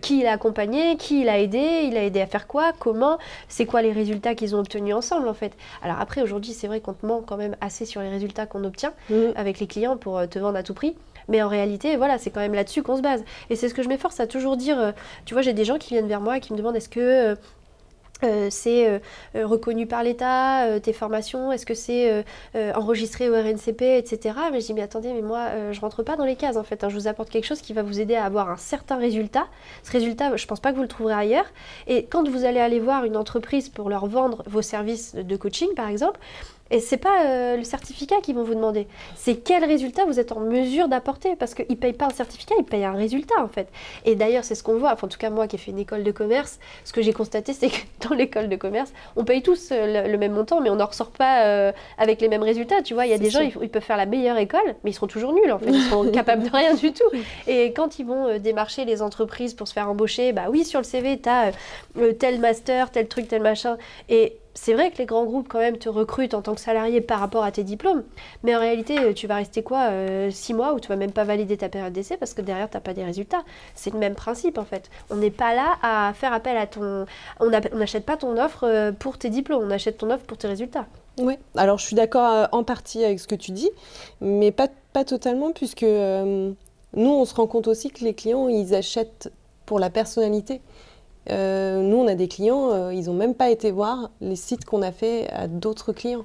B: qui il a accompagné, qui il a aidé à faire quoi, comment, c'est quoi les résultats qu'ils ont obtenus ensemble en fait. Alors après, aujourd'hui, c'est vrai qu'on te ment quand même assez sur les résultats qu'on obtient avec les clients pour te vendre à tout prix. Mais en réalité, voilà, c'est quand même là-dessus qu'on se base. Et c'est ce que je m'efforce à toujours dire. Tu vois, j'ai des gens qui viennent vers moi et qui me demandent est-ce que c'est reconnu par l'État, tes formations, est-ce que c'est enregistré au RNCP, etc. Mais je dis, mais attendez, mais moi, je rentre pas dans les cases, en fait. Hein. Je vous apporte quelque chose qui va vous aider à avoir un certain résultat. Ce résultat, je pense pas que vous le trouverez ailleurs. Et quand vous allez aller voir une entreprise pour leur vendre vos services de coaching, par exemple, et c'est pas le certificat qu'ils vont vous demander, c'est quel résultat vous êtes en mesure d'apporter, parce qu'ils ne payent pas un certificat, ils payent un résultat en fait. Et d'ailleurs, c'est ce qu'on voit, enfin, en tout cas moi qui ai fait une école de commerce, ce que j'ai constaté, c'est que dans l'école de commerce, on paye tous le même montant, mais on n'en ressort pas avec les mêmes résultats, tu vois. Il y a des gens, ils peuvent faire la meilleure école, mais ils seront toujours nuls en fait, ils seront capables de rien du tout. Et quand ils vont démarcher les entreprises pour se faire embaucher, bah oui, sur le CV, tu as tel master, tel truc, tel machin, et c'est vrai que les grands groupes quand même te recrutent en tant que salarié par rapport à tes diplômes, mais en réalité tu vas rester quoi 6 mois où tu vas même pas valider ta période d'essai parce que derrière tu n'as pas des résultats. C'est le même principe en fait. On n'est pas là à faire appel à ton... On n'achète pas ton offre pour tes diplômes, on achète ton offre pour tes résultats.
A: Oui, alors je suis d'accord en partie avec ce que tu dis, mais pas totalement puisque nous on se rend compte aussi que les clients ils achètent pour la personnalité. Nous, on a des clients, ils n'ont même pas été voir les sites qu'on a fait à d'autres clients.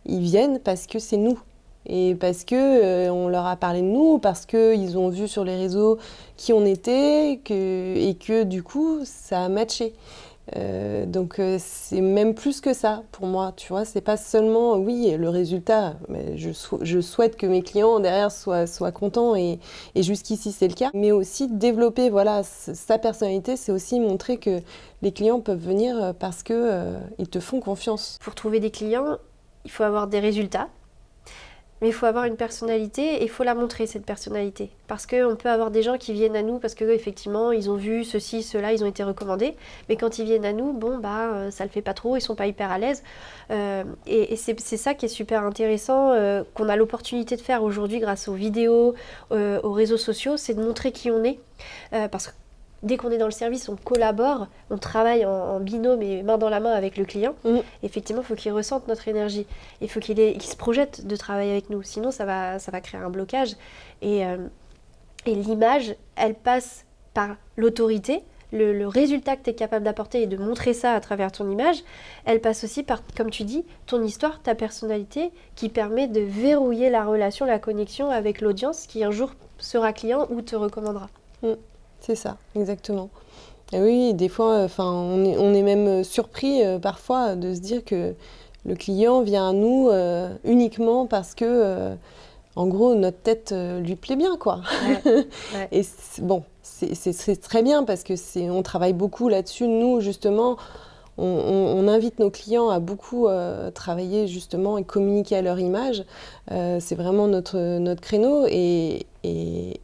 A: Ils viennent parce que c'est nous. Et parce que on leur a parlé de nous, parce qu'ils ont vu sur les réseaux qui on était, et que du coup, ça a matché. Donc c'est même plus que ça pour moi, tu vois, c'est pas seulement oui le résultat, mais je souhaite que mes clients derrière soient contents et jusqu'ici c'est le cas, mais aussi développer voilà sa personnalité, c'est aussi montrer que les clients peuvent venir parce que ils te font confiance.
B: Pour trouver des clients, il faut avoir des résultats. Mais il faut avoir une personnalité et il faut la montrer, cette personnalité. Parce qu'on peut avoir des gens qui viennent à nous parce qu'effectivement, ils ont vu ceci, cela, ils ont été recommandés. Mais quand ils viennent à nous, bon, bah, ça le fait pas trop, ils sont pas hyper à l'aise. Et c'est ça qui est super intéressant, qu'on a l'opportunité de faire aujourd'hui grâce aux vidéos, aux réseaux sociaux, c'est de montrer qui on est. Parce que dès qu'on est dans le service, on collabore, on travaille en binôme et main dans la main avec le client. Effectivement, il faut qu'il ressente notre énergie. Il faut qu'il se projette de travailler avec nous. Sinon, ça va créer un blocage. Et l'image, elle passe par l'autorité. Le résultat que tu es capable d'apporter et de montrer ça à travers ton image, elle passe aussi par, comme tu dis, ton histoire, ta personnalité, qui permet de verrouiller la relation, la connexion avec l'audience qui un jour sera client ou te recommandera.
A: C'est ça, exactement. Et oui, des fois, on est même surpris parfois de se dire que le client vient à nous uniquement parce que, en gros, notre tête lui plaît bien, quoi. Ouais. Et c'est très bien parce que on travaille beaucoup là-dessus. Nous, justement, on invite nos clients à beaucoup travailler justement et communiquer à leur image. C'est vraiment notre créneau et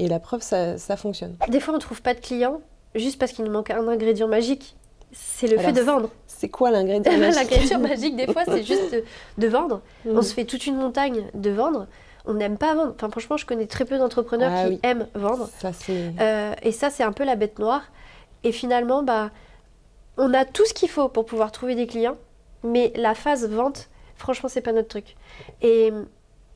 A: la preuve, ça fonctionne.
B: Des fois, on ne trouve pas de clients juste parce qu'il nous manque un ingrédient magique. C'est le fait de vendre.
A: C'est quoi l'ingrédient magique?
B: L'ingrédient magique, des fois, c'est juste de vendre. On se fait toute une montagne de vendre. On n'aime pas vendre. Enfin, franchement, je connais très peu d'entrepreneurs qui aiment vendre.
A: Ça,
B: et ça, c'est un peu la bête noire. Et finalement, bah, on a tout ce qu'il faut pour pouvoir trouver des clients, mais la phase vente, franchement, c'est pas notre truc. Et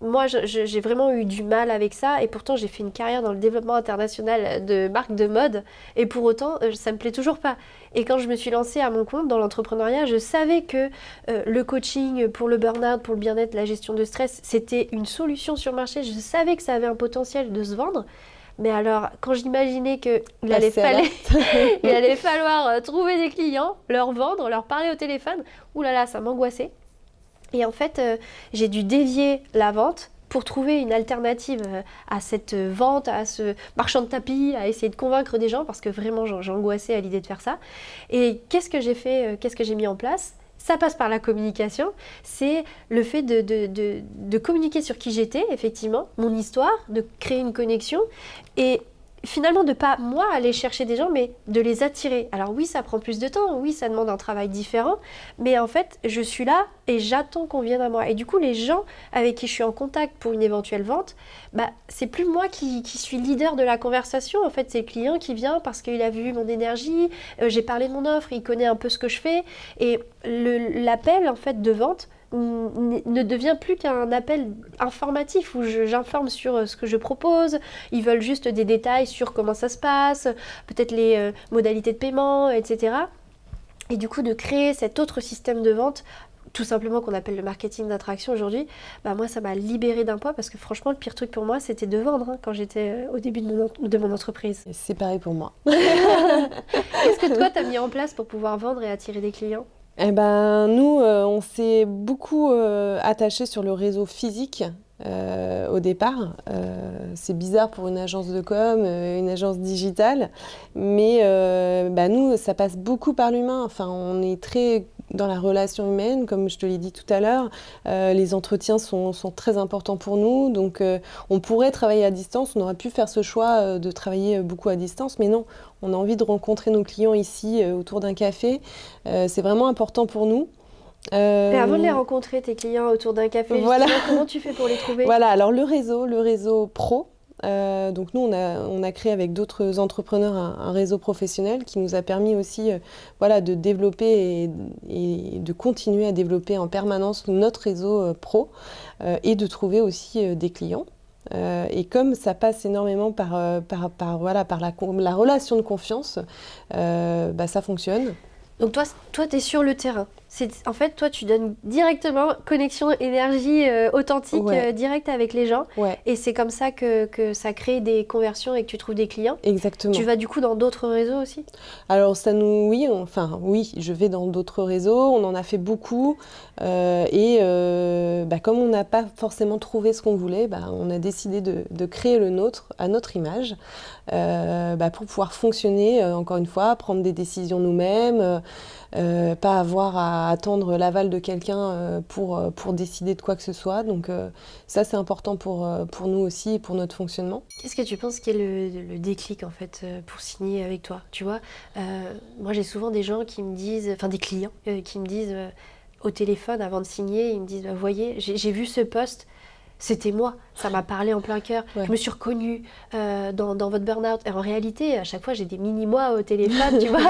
B: moi, j'ai vraiment eu du mal avec ça, et pourtant, j'ai fait une carrière dans le développement international de marques de mode, et pour autant, ça me plaît toujours pas. Et quand je me suis lancée à mon compte dans l'entrepreneuriat, je savais que le coaching pour le burn-out, pour le bien-être, la gestion de stress, c'était une solution sur le marché. Je savais que ça avait un potentiel de se vendre. Mais alors, quand j'imaginais qu'il allait falloir trouver des clients, leur vendre, leur parler au téléphone, oulala, ça m'angoissait. Et en fait, j'ai dû dévier la vente pour trouver une alternative à cette vente, à ce marchand de tapis, à essayer de convaincre des gens, parce que vraiment, j'angoissais à l'idée de faire ça. Et qu'est-ce que j'ai fait, qu'est-ce que j'ai mis en place ? Ça passe par la communication, c'est le fait de communiquer sur qui j'étais, effectivement, mon histoire, de créer une connexion. Et finalement de pas moi aller chercher des gens, mais de les attirer. Alors oui, ça prend plus de temps, oui, ça demande un travail différent, mais en fait, je suis là et j'attends qu'on vienne à moi. Et du coup, les gens avec qui je suis en contact pour une éventuelle vente, bah, c'est plus moi qui suis leader de la conversation. En fait, c'est le client qui vient parce qu'il a vu mon énergie, j'ai parlé de mon offre, il connaît un peu ce que je fais. Et l'appel en fait de vente ne devient plus qu'un appel informatif où j'informe sur ce que je propose. Ils veulent juste des détails sur comment ça se passe, peut-être les modalités de paiement, etc. Et du coup, de créer cet autre système de vente, tout simplement qu'on appelle le marketing d'attraction aujourd'hui, bah moi, ça m'a libérée d'un poids parce que franchement, le pire truc pour moi, c'était de vendre quand j'étais au début de mon entreprise.
A: Et c'est pareil pour moi.
B: Qu'est-ce que toi, tu as mis en place pour pouvoir vendre et attirer des clients?
A: Eh ben, nous, on s'est beaucoup attaché sur le réseau physique au départ. C'est bizarre pour une agence de com, une agence digitale, mais bah, nous, ça passe beaucoup par l'humain. Enfin, on est très dans la relation humaine, comme je te l'ai dit tout à l'heure. Les entretiens sont très importants pour nous, donc on pourrait travailler à distance. On aurait pu faire ce choix de travailler beaucoup à distance, mais non, on a envie de rencontrer nos clients ici autour d'un café. C'est vraiment important pour nous.
B: Mais avant de les rencontrer, tes clients autour d'un café,
A: Voilà.
B: comment tu fais pour les trouver?
A: Voilà, alors le réseau pro. Donc nous, on a créé avec d'autres entrepreneurs un réseau professionnel qui nous a permis aussi voilà, de développer et de continuer à développer en permanence notre réseau pro et de trouver aussi des clients. Et comme ça passe énormément voilà, par la relation de confiance, bah, ça fonctionne.
B: Donc toi tu es sur le terrain. En fait, toi, tu donnes directement connexion énergie authentique,
A: Ouais.
B: direct avec les gens.
A: Ouais,
B: Et c'est comme ça que ça crée des conversions et que tu trouves des clients.
A: exactement.
B: Tu vas du coup dans d'autres réseaux aussi?
A: Alors oui, je vais dans d'autres réseaux, on en a fait beaucoup bah, comme on n'a pas forcément trouvé ce qu'on voulait, bah, on a décidé de créer le nôtre à notre image bah, pour pouvoir fonctionner, encore une fois, prendre des décisions nous-mêmes, pas avoir à attendre l'aval de quelqu'un pour décider de quoi que ce soit. Donc ça c'est important pour nous aussi et pour notre fonctionnement.
B: Qu'est-ce que tu penses qui est le déclic en fait pour signer avec toi? Tu vois, moi j'ai souvent des gens qui me disent, enfin des clients qui me disent au téléphone avant de signer, ils me disent, bah, voyez, j'ai vu ce post, c'était moi, ça m'a parlé en plein cœur,
A: Ouais.
B: je me suis reconnue dans votre burn-out. Et en réalité, à chaque fois, j'ai des mini-moi au téléphone, tu vois.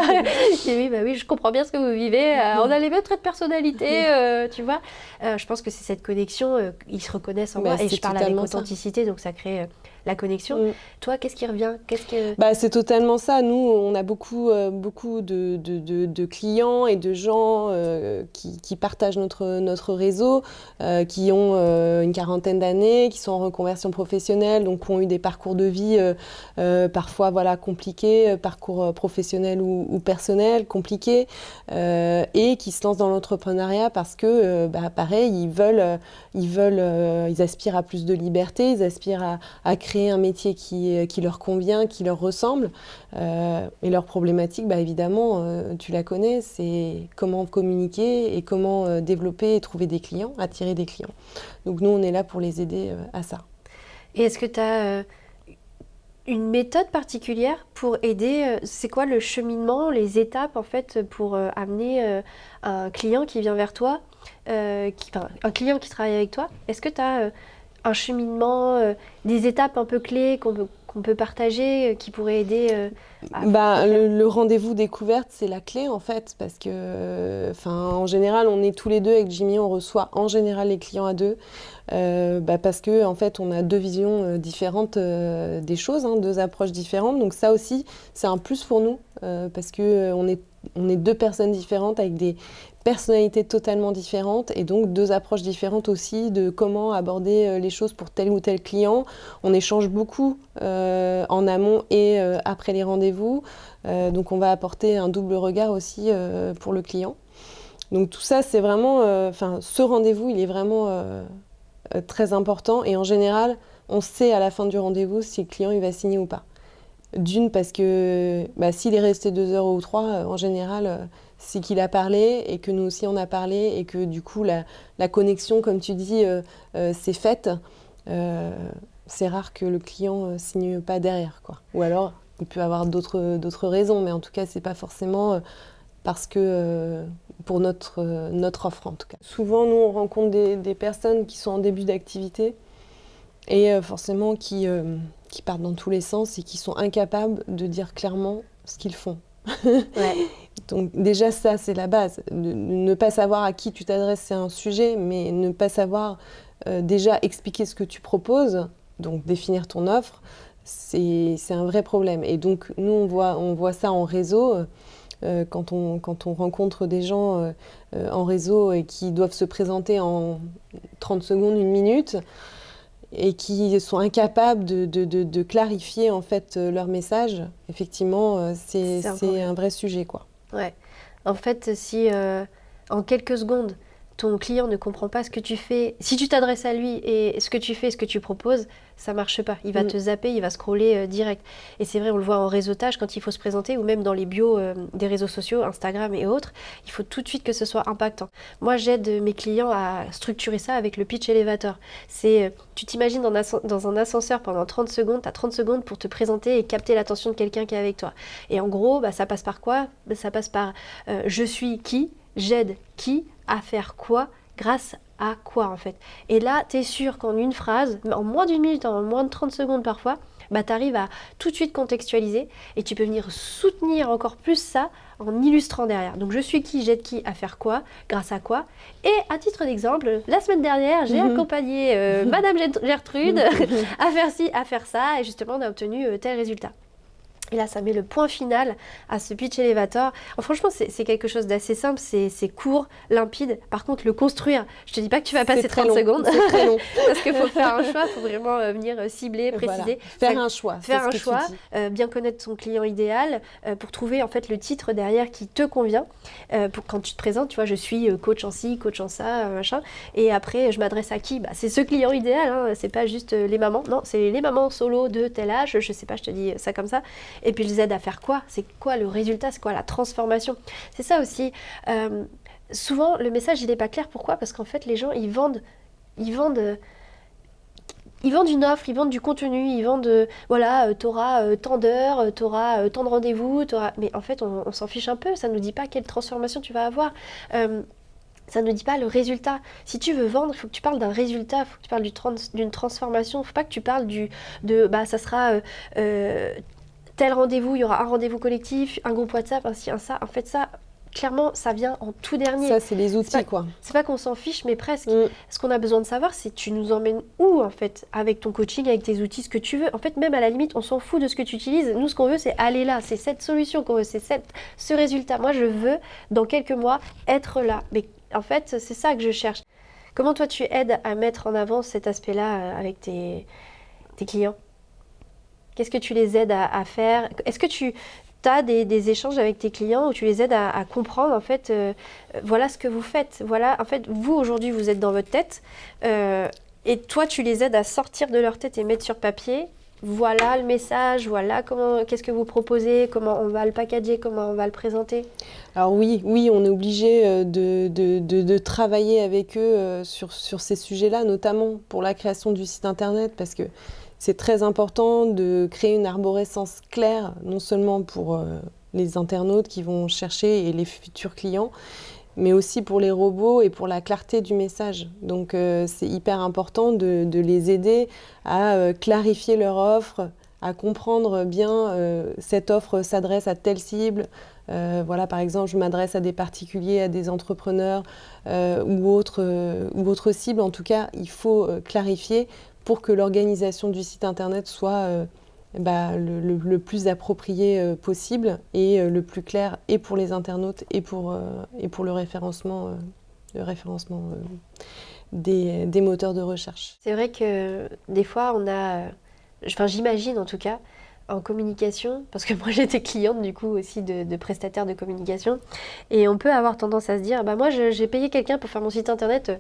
B: Et oui, bah oui, je comprends bien ce que vous vivez, on a les mêmes traits de personnalité, tu vois. Je pense que c'est cette connexion, ils se reconnaissent en
A: Bah,
B: moi, et
A: c'est
B: je parle avec
A: totalement ça.
B: authenticité, donc ça crée la connexion.
A: Mm.
B: Toi, qu'est-ce qui revient? Qu'est-ce que...
A: Bah, c'est totalement ça. Nous, on a beaucoup de clients et de gens qui partagent notre réseau, qui ont une quarantaine d'années, qui sont en reconversion professionnelle, donc qui ont eu des parcours de vie parfois voilà, compliqués, parcours professionnels ou personnels compliqués, et qui se lancent dans l'entrepreneuriat parce que, bah, pareil, ils aspirent à plus de liberté, ils aspirent à créer un métier qui leur convient, qui leur ressemble. Et leur problématique, bah, évidemment, tu la connais, c'est comment communiquer et comment développer et trouver des clients, attirer des clients. Donc nous, on est là pour les aider à ça.
B: Et est-ce que tu as une méthode particulière pour aider, c'est quoi le cheminement, les étapes en fait pour amener un client qui vient vers toi, enfin, un client qui travaille avec toi? Est-ce que tu as un cheminement, des étapes un peu clés qu'on peut partager, qui pourraient aider à...
A: Bah, le rendez-vous découverte, c'est la clé en fait, parce que, en général, on est tous les deux avec Jimmy, on reçoit en général les clients à deux, bah, parce que en fait, on a deux visions différentes des choses, hein, deux approches différentes. Donc ça aussi, c'est un plus pour nous, parce que on est deux personnes différentes avec des personnalités totalement différentes et donc deux approches différentes aussi de comment aborder les choses pour tel ou tel client. On échange beaucoup en amont et après les rendez-vous, donc on va apporter un double regard aussi pour le client. Donc tout ça, c'est vraiment, ce rendez-vous, il est vraiment très important et en général, on sait à la fin du rendez-vous si le client il va signer ou pas. D'une, parce que bah, s'il est resté 2 heures ou 3, en général, c'est qu'il a parlé et que nous aussi on a parlé et que du coup la connexion, comme tu dis, s'est faite. c'est rare que le client signe pas derrière, quoi. Ou alors, il peut avoir d'autres raisons, mais en tout cas, c'est pas forcément parce que pour notre offre, en tout cas. Souvent, nous, on rencontre des personnes qui sont en début d'activité et forcément qui partent dans tous les sens et qui sont incapables de dire clairement ce qu'ils font.
B: Ouais.
A: Donc déjà ça c'est la base, ne pas savoir à qui tu t'adresses c'est un sujet, mais ne pas savoir déjà expliquer ce que tu proposes, donc définir ton offre, c'est un vrai problème. Et donc nous on voit ça en réseau, quand on rencontre des gens en réseau et qui doivent se présenter en 30 secondes, une minute, et qui sont incapables de clarifier en fait leur message, effectivement, c'est un vrai sujet, quoi.
B: Ouais. En fait, si en quelques secondes, ton client ne comprend pas ce que tu fais, si tu t'adresses à lui et ce que tu fais, ce que tu proposes, ça marche pas. Il va te zapper, il va scroller direct. Et c'est vrai, on le voit en réseautage quand il faut se présenter ou même dans les bios des réseaux sociaux, Instagram et autres. Il faut tout de suite que ce soit impactant. Moi, j'aide mes clients à structurer ça avec le pitch elevator. C'est, tu t'imagines dans un ascenseur pendant 30 secondes, tu as 30 secondes pour te présenter et capter l'attention de quelqu'un qui est avec toi. Et en gros, ça passe par quoi ? Ça passe par je suis qui ? J'aide qui à faire quoi grâce à quoi en fait. Et là, tu es sûr qu'en une phrase, en moins d'une minute, en moins de 30 secondes parfois, tu arrives à tout de suite contextualiser et tu peux venir soutenir encore plus ça en illustrant derrière. Donc je suis qui, j'aide qui à faire quoi, grâce à quoi. Et à titre d'exemple, la semaine dernière, j'ai accompagné Madame Gertrude à faire ci, à faire ça et justement on a obtenu tel résultat. Et là, ça met le point final à ce pitch elevator. Franchement, c'est quelque chose d'assez simple, c'est court, limpide. Par contre, le construire, je te dis pas que tu vas passer 30 secondes.
A: C'est très long.
B: Parce qu'il faut faire un choix, il faut vraiment venir cibler, préciser.
A: Voilà. Faire un choix.
B: Faire un choix, bien connaître son client idéal pour trouver en fait le titre derrière qui te convient. Pour quand tu te présentes, tu vois, je suis coach en ci, coach en ça, machin. Et après, je m'adresse à qui ? C'est ce client idéal, hein, c'est pas juste les mamans. Non, c'est les mamans solo de tel âge, je sais pas, je te dis ça comme ça. Et puis, je les aide à faire quoi ? C'est quoi le résultat ? C'est quoi la transformation ? C'est ça aussi. Souvent, le message, il n'est pas clair. Pourquoi ? Parce qu'en fait, les gens, ils vendent une offre, ils vendent du contenu, ils vendent, voilà, t'auras tant d'heures, t'auras tant de rendez-vous, mais en fait, on s'en fiche un peu. Ça ne nous dit pas quelle transformation tu vas avoir. Ça ne dit pas le résultat. Si tu veux vendre, il faut que tu parles d'un résultat, il faut que tu parles d'une transformation. Il ne faut pas que tu parles ça sera... tel rendez-vous, il y aura un rendez-vous collectif, un groupe WhatsApp, ainsi, un ça. En fait, ça, clairement, ça vient en tout dernier.
A: Ça, c'est les outils, quoi.
B: C'est pas qu'on s'en fiche, mais presque. Ce qu'on a besoin de savoir, c'est tu nous emmènes où, en fait, avec ton coaching, avec tes outils, ce que tu veux. En fait, même à la limite, on s'en fout de ce que tu utilises. Nous, ce qu'on veut, c'est aller là. C'est cette solution qu'on veut, c'est ce résultat. Moi, je veux, dans quelques mois, être là. Mais en fait, c'est ça que je cherche. Comment toi, tu aides à mettre en avant cet aspect-là avec tes clients ? Qu'est-ce que tu les aides à faire ? Est-ce que tu as des échanges avec tes clients où tu les aides à comprendre, en fait, voilà ce que vous faites. Voilà, en fait, vous, aujourd'hui, vous êtes dans votre tête et toi, tu les aides à sortir de leur tête et mettre sur papier. Voilà le message, voilà qu'est-ce que vous proposez, comment on va le packager, comment on va le présenter.
A: Alors oui, on est obligé de travailler avec eux sur ces sujets-là, notamment pour la création du site internet, parce que c'est très important de créer une arborescence claire, non seulement pour les internautes qui vont chercher et les futurs clients, mais aussi pour les robots et pour la clarté du message. Donc c'est hyper important de les aider à clarifier leur offre, à comprendre bien cette offre s'adresse à telle cible. Voilà, par exemple, je m'adresse à des particuliers, à des entrepreneurs ou autres cibles. En tout cas, il faut clarifier pour que l'organisation du site internet soit le plus approprié possible et le plus clair et pour les internautes et pour le référencement, des moteurs de recherche.
B: C'est vrai que des fois, j'imagine en tout cas, en communication, parce que moi j'étais cliente du coup aussi de prestataires de communication, et on peut avoir tendance à se dire, moi j'ai payé quelqu'un pour faire mon site internet,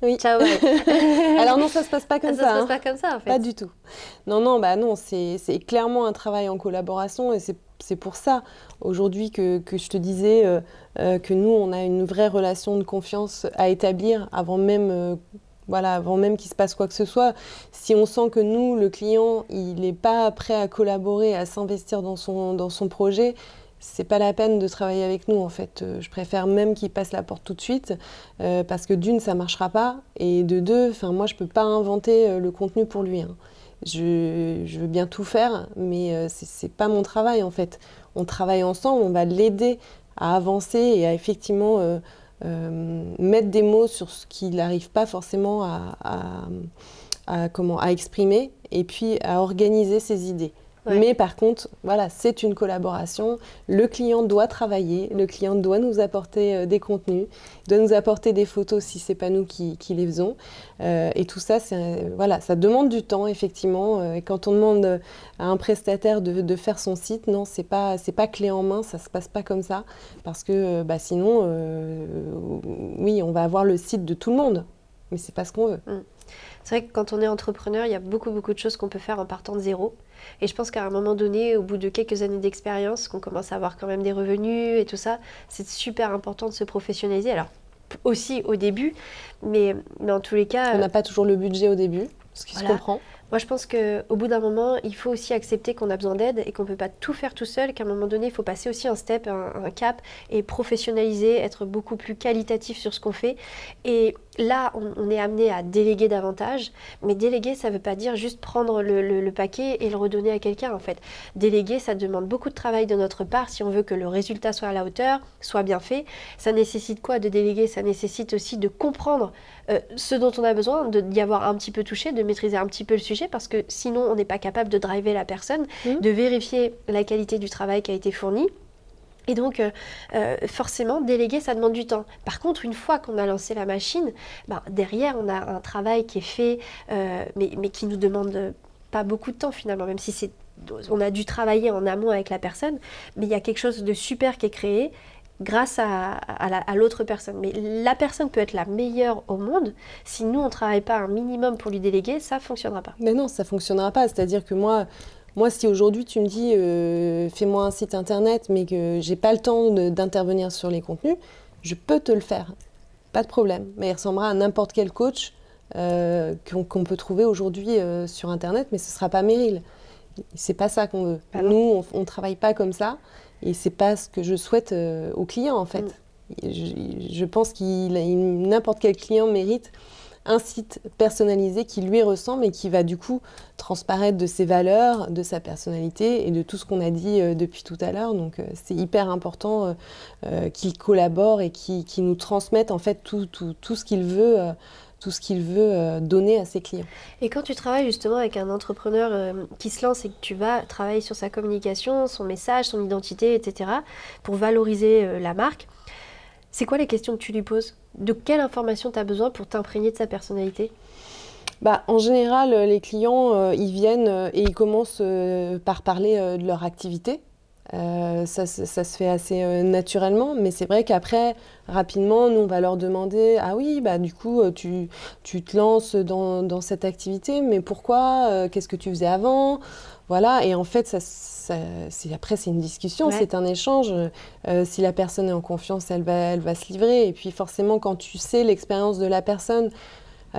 A: oui.
B: Ciao, ouais.
A: Alors non, ça se passe pas comme ça.
B: Ça se passe pas comme ça en fait.
A: Pas du tout. Non, c'est clairement un travail en collaboration et c'est pour ça aujourd'hui que je te disais que nous, on a une vraie relation de confiance à établir avant même Voilà, avant même qu'il se passe quoi que ce soit, si on sent que nous, le client, il n'est pas prêt à collaborer, à s'investir dans son projet, c'est pas la peine de travailler avec nous en fait. Je préfère même qu'il passe la porte tout de suite parce que d'une, ça marchera pas et de deux, moi je peux pas inventer le contenu pour lui, hein. Je veux bien tout faire, mais c'est pas mon travail en fait. On travaille ensemble, on va l'aider à avancer et à effectivement mettre des mots sur ce qu'il n'arrive pas forcément à exprimer et puis à organiser ses idées. Ouais. Mais par contre, voilà, c'est une collaboration. Le client doit travailler, le client doit nous apporter des contenus, doit nous apporter des photos si ce n'est pas nous qui les faisons. Et tout ça, voilà, ça demande du temps, effectivement. Et quand on demande à un prestataire de faire son site, non, c'est pas clé en main, ça ne se passe pas comme ça. Parce que sinon, oui, on va avoir le site de tout le monde, mais ce n'est pas ce qu'on veut.
B: C'est vrai que quand on est entrepreneur, il y a beaucoup de choses qu'on peut faire en partant de zéro. Et je pense qu'à un moment donné, au bout de quelques années d'expérience, qu'on commence à avoir quand même des revenus et tout ça, c'est super important de se professionnaliser. Alors, aussi au début, mais en tous les cas...
A: On n'a pas toujours le budget au début, ce qui se comprend.
B: Moi, je pense qu'au bout d'un moment, il faut aussi accepter qu'on a besoin d'aide et qu'on ne peut pas tout faire tout seul, qu'à un moment donné, il faut passer aussi un step, un cap et professionnaliser, être beaucoup plus qualitatif sur ce qu'on fait. Et là, on est amené à déléguer davantage, mais déléguer, ça ne veut pas dire juste prendre le paquet et le redonner à quelqu'un, en fait. Déléguer, ça demande beaucoup de travail de notre part si on veut que le résultat soit à la hauteur, soit bien fait. Ça nécessite quoi de déléguer? Ça nécessite aussi de comprendre ce dont on a besoin, d'y avoir un petit peu touché, de maîtriser un petit peu le sujet, parce que sinon, on n'est pas capable de driver la personne, de vérifier la qualité du travail qui a été fourni. Et donc, forcément, déléguer, ça demande du temps. Par contre, une fois qu'on a lancé la machine, derrière, on a un travail qui est fait, mais qui nous demande pas beaucoup de temps finalement, même si on a dû travailler en amont avec la personne, mais il y a quelque chose de super qui est créé grâce à l'autre personne. Mais la personne peut être la meilleure au monde, si nous, on ne travaille pas un minimum pour lui déléguer, ça ne fonctionnera pas.
A: Mais non, ça ne fonctionnera pas. C'est-à-dire que moi, si aujourd'hui tu me dis fais-moi un site internet, mais que j'ai pas le temps d'intervenir sur les contenus, je peux te le faire, pas de problème. Mais il ressemblera à n'importe quel coach qu'on peut trouver aujourd'hui sur internet, mais ce sera pas Meryl. C'est pas ça qu'on veut. Nous, on travaille pas comme ça, et c'est pas ce que je souhaite aux clients en fait. Je pense n'importe quel client mérite un site personnalisé qui lui ressemble et qui va du coup transparaître de ses valeurs, de sa personnalité et de tout ce qu'on a dit depuis tout à l'heure. Donc c'est hyper important qu'il collabore et qu'il nous transmette en fait tout ce qu'il veut. Tout ce qu'il veut donner à ses clients.
B: Et quand tu travailles justement avec un entrepreneur qui se lance et que tu vas travailler sur sa communication, son message, son identité, etc., pour valoriser la marque, c'est quoi les questions que tu lui poses? De quelle information tu as besoin pour t'imprégner de sa personnalité?
A: En général, les clients, ils viennent et ils commencent par parler de leur activité. Ça se fait assez naturellement, mais c'est vrai qu'après, rapidement, nous, on va leur demander « Ah oui, du coup, tu te lances dans cette activité, mais pourquoi? Qu'est-ce que tu faisais avant ?» Voilà, et en fait, après, c'est une discussion, c'est un échange. Si la personne est en confiance, elle va se livrer. Et puis forcément, quand tu sais l'expérience de la personne,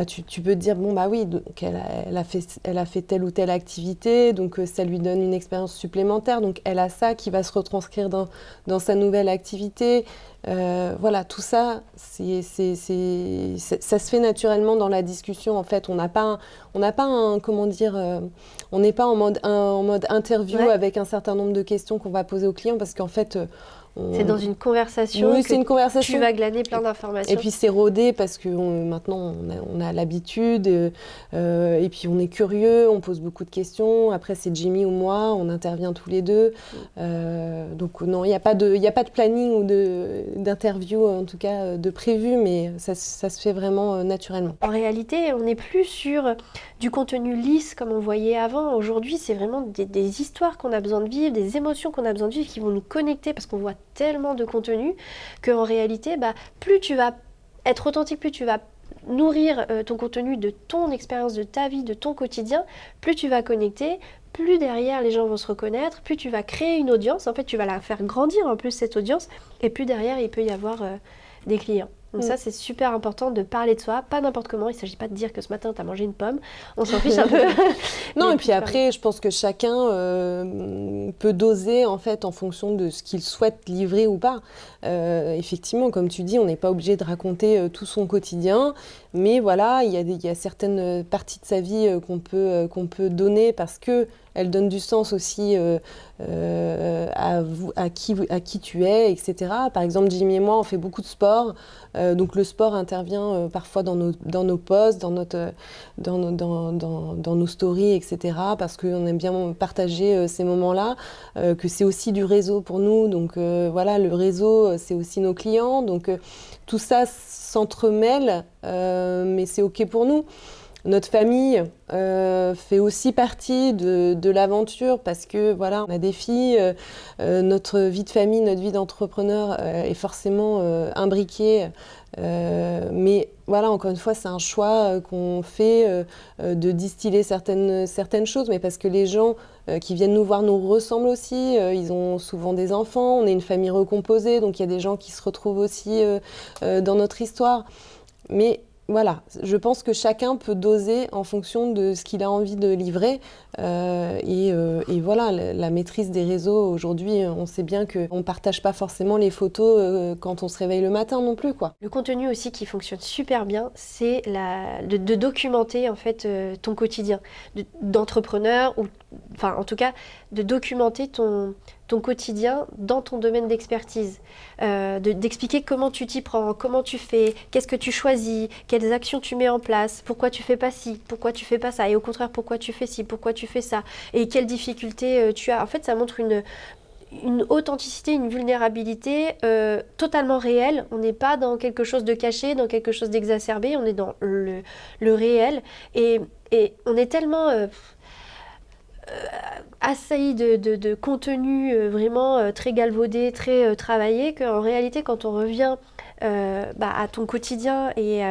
A: tu peux te dire, oui, donc elle a fait telle ou telle activité, donc ça lui donne une expérience supplémentaire, donc elle a ça qui va se retranscrire dans sa nouvelle activité. Voilà, tout ça, ça se fait naturellement dans la discussion. En fait, on n'est pas en mode interview avec un certain nombre de questions qu'on va poser aux clients, parce qu'en fait...
B: C'est dans une conversation que tu vas glaner plein d'informations.
A: Et puis c'est rodé parce que maintenant on a l'habitude et puis on est curieux, on pose beaucoup de questions. Après c'est Jimmy ou moi, on intervient tous les deux. Donc non, il n'y a pas de planning ou d'interview en tout cas de prévu, mais ça se fait vraiment naturellement.
B: En réalité, on n'est plus sur du contenu lisse comme on voyait avant. Aujourd'hui, c'est vraiment des histoires qu'on a besoin de vivre, des émotions qu'on a besoin de vivre qui vont nous connecter parce qu'on voit tellement de contenu qu'en réalité, plus tu vas être authentique, plus tu vas nourrir ton contenu de ton expérience, de ta vie, de ton quotidien, plus tu vas connecter, plus derrière les gens vont se reconnaître, plus tu vas créer une audience, en fait tu vas la faire grandir en plus cette audience, et plus derrière il peut y avoir des clients. Donc ça, c'est super important de parler de soi, pas n'importe comment. Il ne s'agit pas de dire que ce matin, tu as mangé une pomme. On s'en fiche un peu.
A: Non, et puis après, je pense que chacun peut doser en fait en fonction de ce qu'il souhaite livrer ou pas. Effectivement, comme tu dis, on n'est pas obligé de raconter tout son quotidien, mais voilà, il y a certaines parties de sa vie qu'on peut donner parce que elle donne du sens aussi à qui tu es, etc. Par exemple, Jimmy et moi, on fait beaucoup de sport. Donc le sport intervient parfois dans nos posts, dans nos stories, etc. Parce qu'on aime bien partager ces moments-là, que c'est aussi du réseau pour nous. Donc voilà, le réseau, c'est aussi nos clients. Donc tout ça s'entremêle, mais c'est OK pour nous. Notre famille fait aussi partie de l'aventure parce que voilà, on a des filles, notre vie de famille, notre vie d'entrepreneur est forcément imbriquée. Mais voilà, encore une fois, c'est un choix qu'on fait de distiller certaines choses, mais parce que les gens qui viennent nous voir nous ressemblent aussi. Ils ont souvent des enfants, on est une famille recomposée, donc il y a des gens qui se retrouvent aussi dans notre histoire. Mais voilà, je pense que chacun peut doser en fonction de ce qu'il a envie de livrer. Et voilà, la maîtrise des réseaux, aujourd'hui, on sait bien qu'on ne partage pas forcément les photos quand on se réveille le matin non plus, quoi.
B: Le contenu aussi qui fonctionne super bien, c'est de documenter en fait ton quotidien d'entrepreneur, ou enfin en tout cas de documenter ton quotidien dans ton domaine d'expertise, d'expliquer comment tu t'y prends, comment tu fais, qu'est-ce que tu choisis, quelles actions tu mets en place, pourquoi tu fais pas ci, pourquoi tu fais pas ça, et au contraire pourquoi tu fais ci, pourquoi tu fais ça, et quelles difficultés tu as. En fait, ça montre une authenticité, une vulnérabilité totalement réelle. On n'est pas dans quelque chose de caché, dans quelque chose d'exacerbé, on est dans le réel, et on est tellement assailli de contenu vraiment très galvaudé, très travaillé, qu'en réalité, quand on revient à ton quotidien et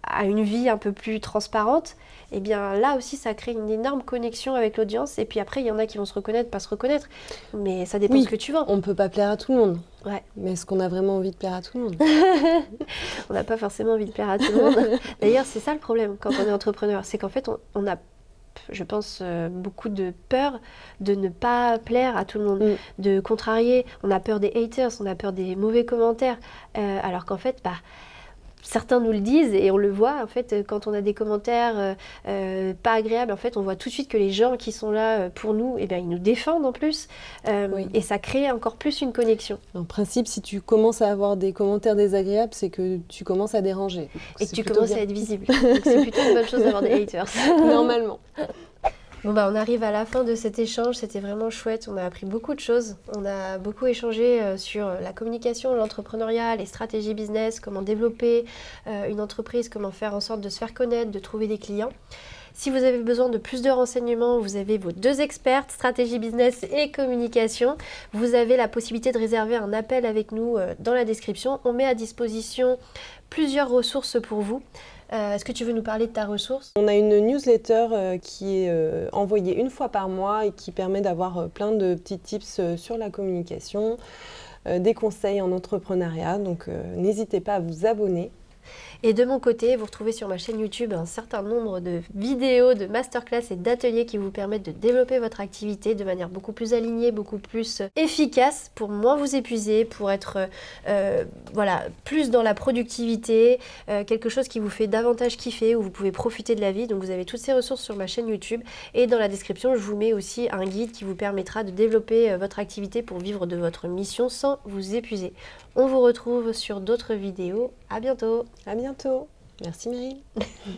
B: à une vie un peu plus transparente, et bien là aussi, ça crée une énorme connexion avec l'audience. Et puis après, il y en a qui vont se reconnaître, pas se reconnaître, mais ça dépend de ce que tu vends.
A: On ne peut pas plaire à tout le monde.
B: Ouais.
A: Mais est-ce qu'on a vraiment envie de plaire à tout le monde?
B: On n'a pas forcément envie de plaire à tout le monde. D'ailleurs, c'est ça le problème quand on est entrepreneur, c'est qu'en fait, on a, je pense, beaucoup de peur de ne pas plaire à tout le monde, de contrarier. On a peur des haters, on a peur des mauvais commentaires, alors qu'en fait, certains nous le disent et on le voit, en fait, quand on a des commentaires pas agréables, en fait, on voit tout de suite que les gens qui sont là pour nous, eh bien, ils nous défendent en plus, et ça crée encore plus une connexion.
A: En principe, si tu commences à avoir des commentaires désagréables, c'est que tu commences à déranger.
B: Et que tu commences à être visible. Donc c'est plutôt une bonne chose d'avoir des haters.
A: Normalement.
B: Bon on arrive à la fin de cet échange, c'était vraiment chouette, on a appris beaucoup de choses, on a beaucoup échangé sur la communication, l'entrepreneuriat, les stratégies business, comment développer une entreprise, comment faire en sorte de se faire connaître, de trouver des clients. Si vous avez besoin de plus de renseignements, vous avez vos 2 expertes, stratégie business et communication. Vous avez la possibilité de réserver un appel avec nous dans la description. On met à disposition plusieurs ressources pour vous. Est-ce que tu veux nous parler de ta ressource?
A: On a une newsletter qui est envoyée une fois par mois et qui permet d'avoir plein de petits tips sur la communication, des conseils en entrepreneuriat. Donc n'hésitez pas à vous abonner.
B: Et de mon côté, vous retrouvez sur ma chaîne YouTube un certain nombre de vidéos, de masterclass et d'ateliers qui vous permettent de développer votre activité de manière beaucoup plus alignée, beaucoup plus efficace, pour moins vous épuiser, pour être plus dans la productivité, quelque chose qui vous fait davantage kiffer, où vous pouvez profiter de la vie. Donc vous avez toutes ces ressources sur ma chaîne YouTube, et dans la description, je vous mets aussi un guide qui vous permettra de développer votre activité pour vivre de votre mission sans vous épuiser. On vous retrouve sur d'autres vidéos. À bientôt.
A: À bientôt. Merci Meryl.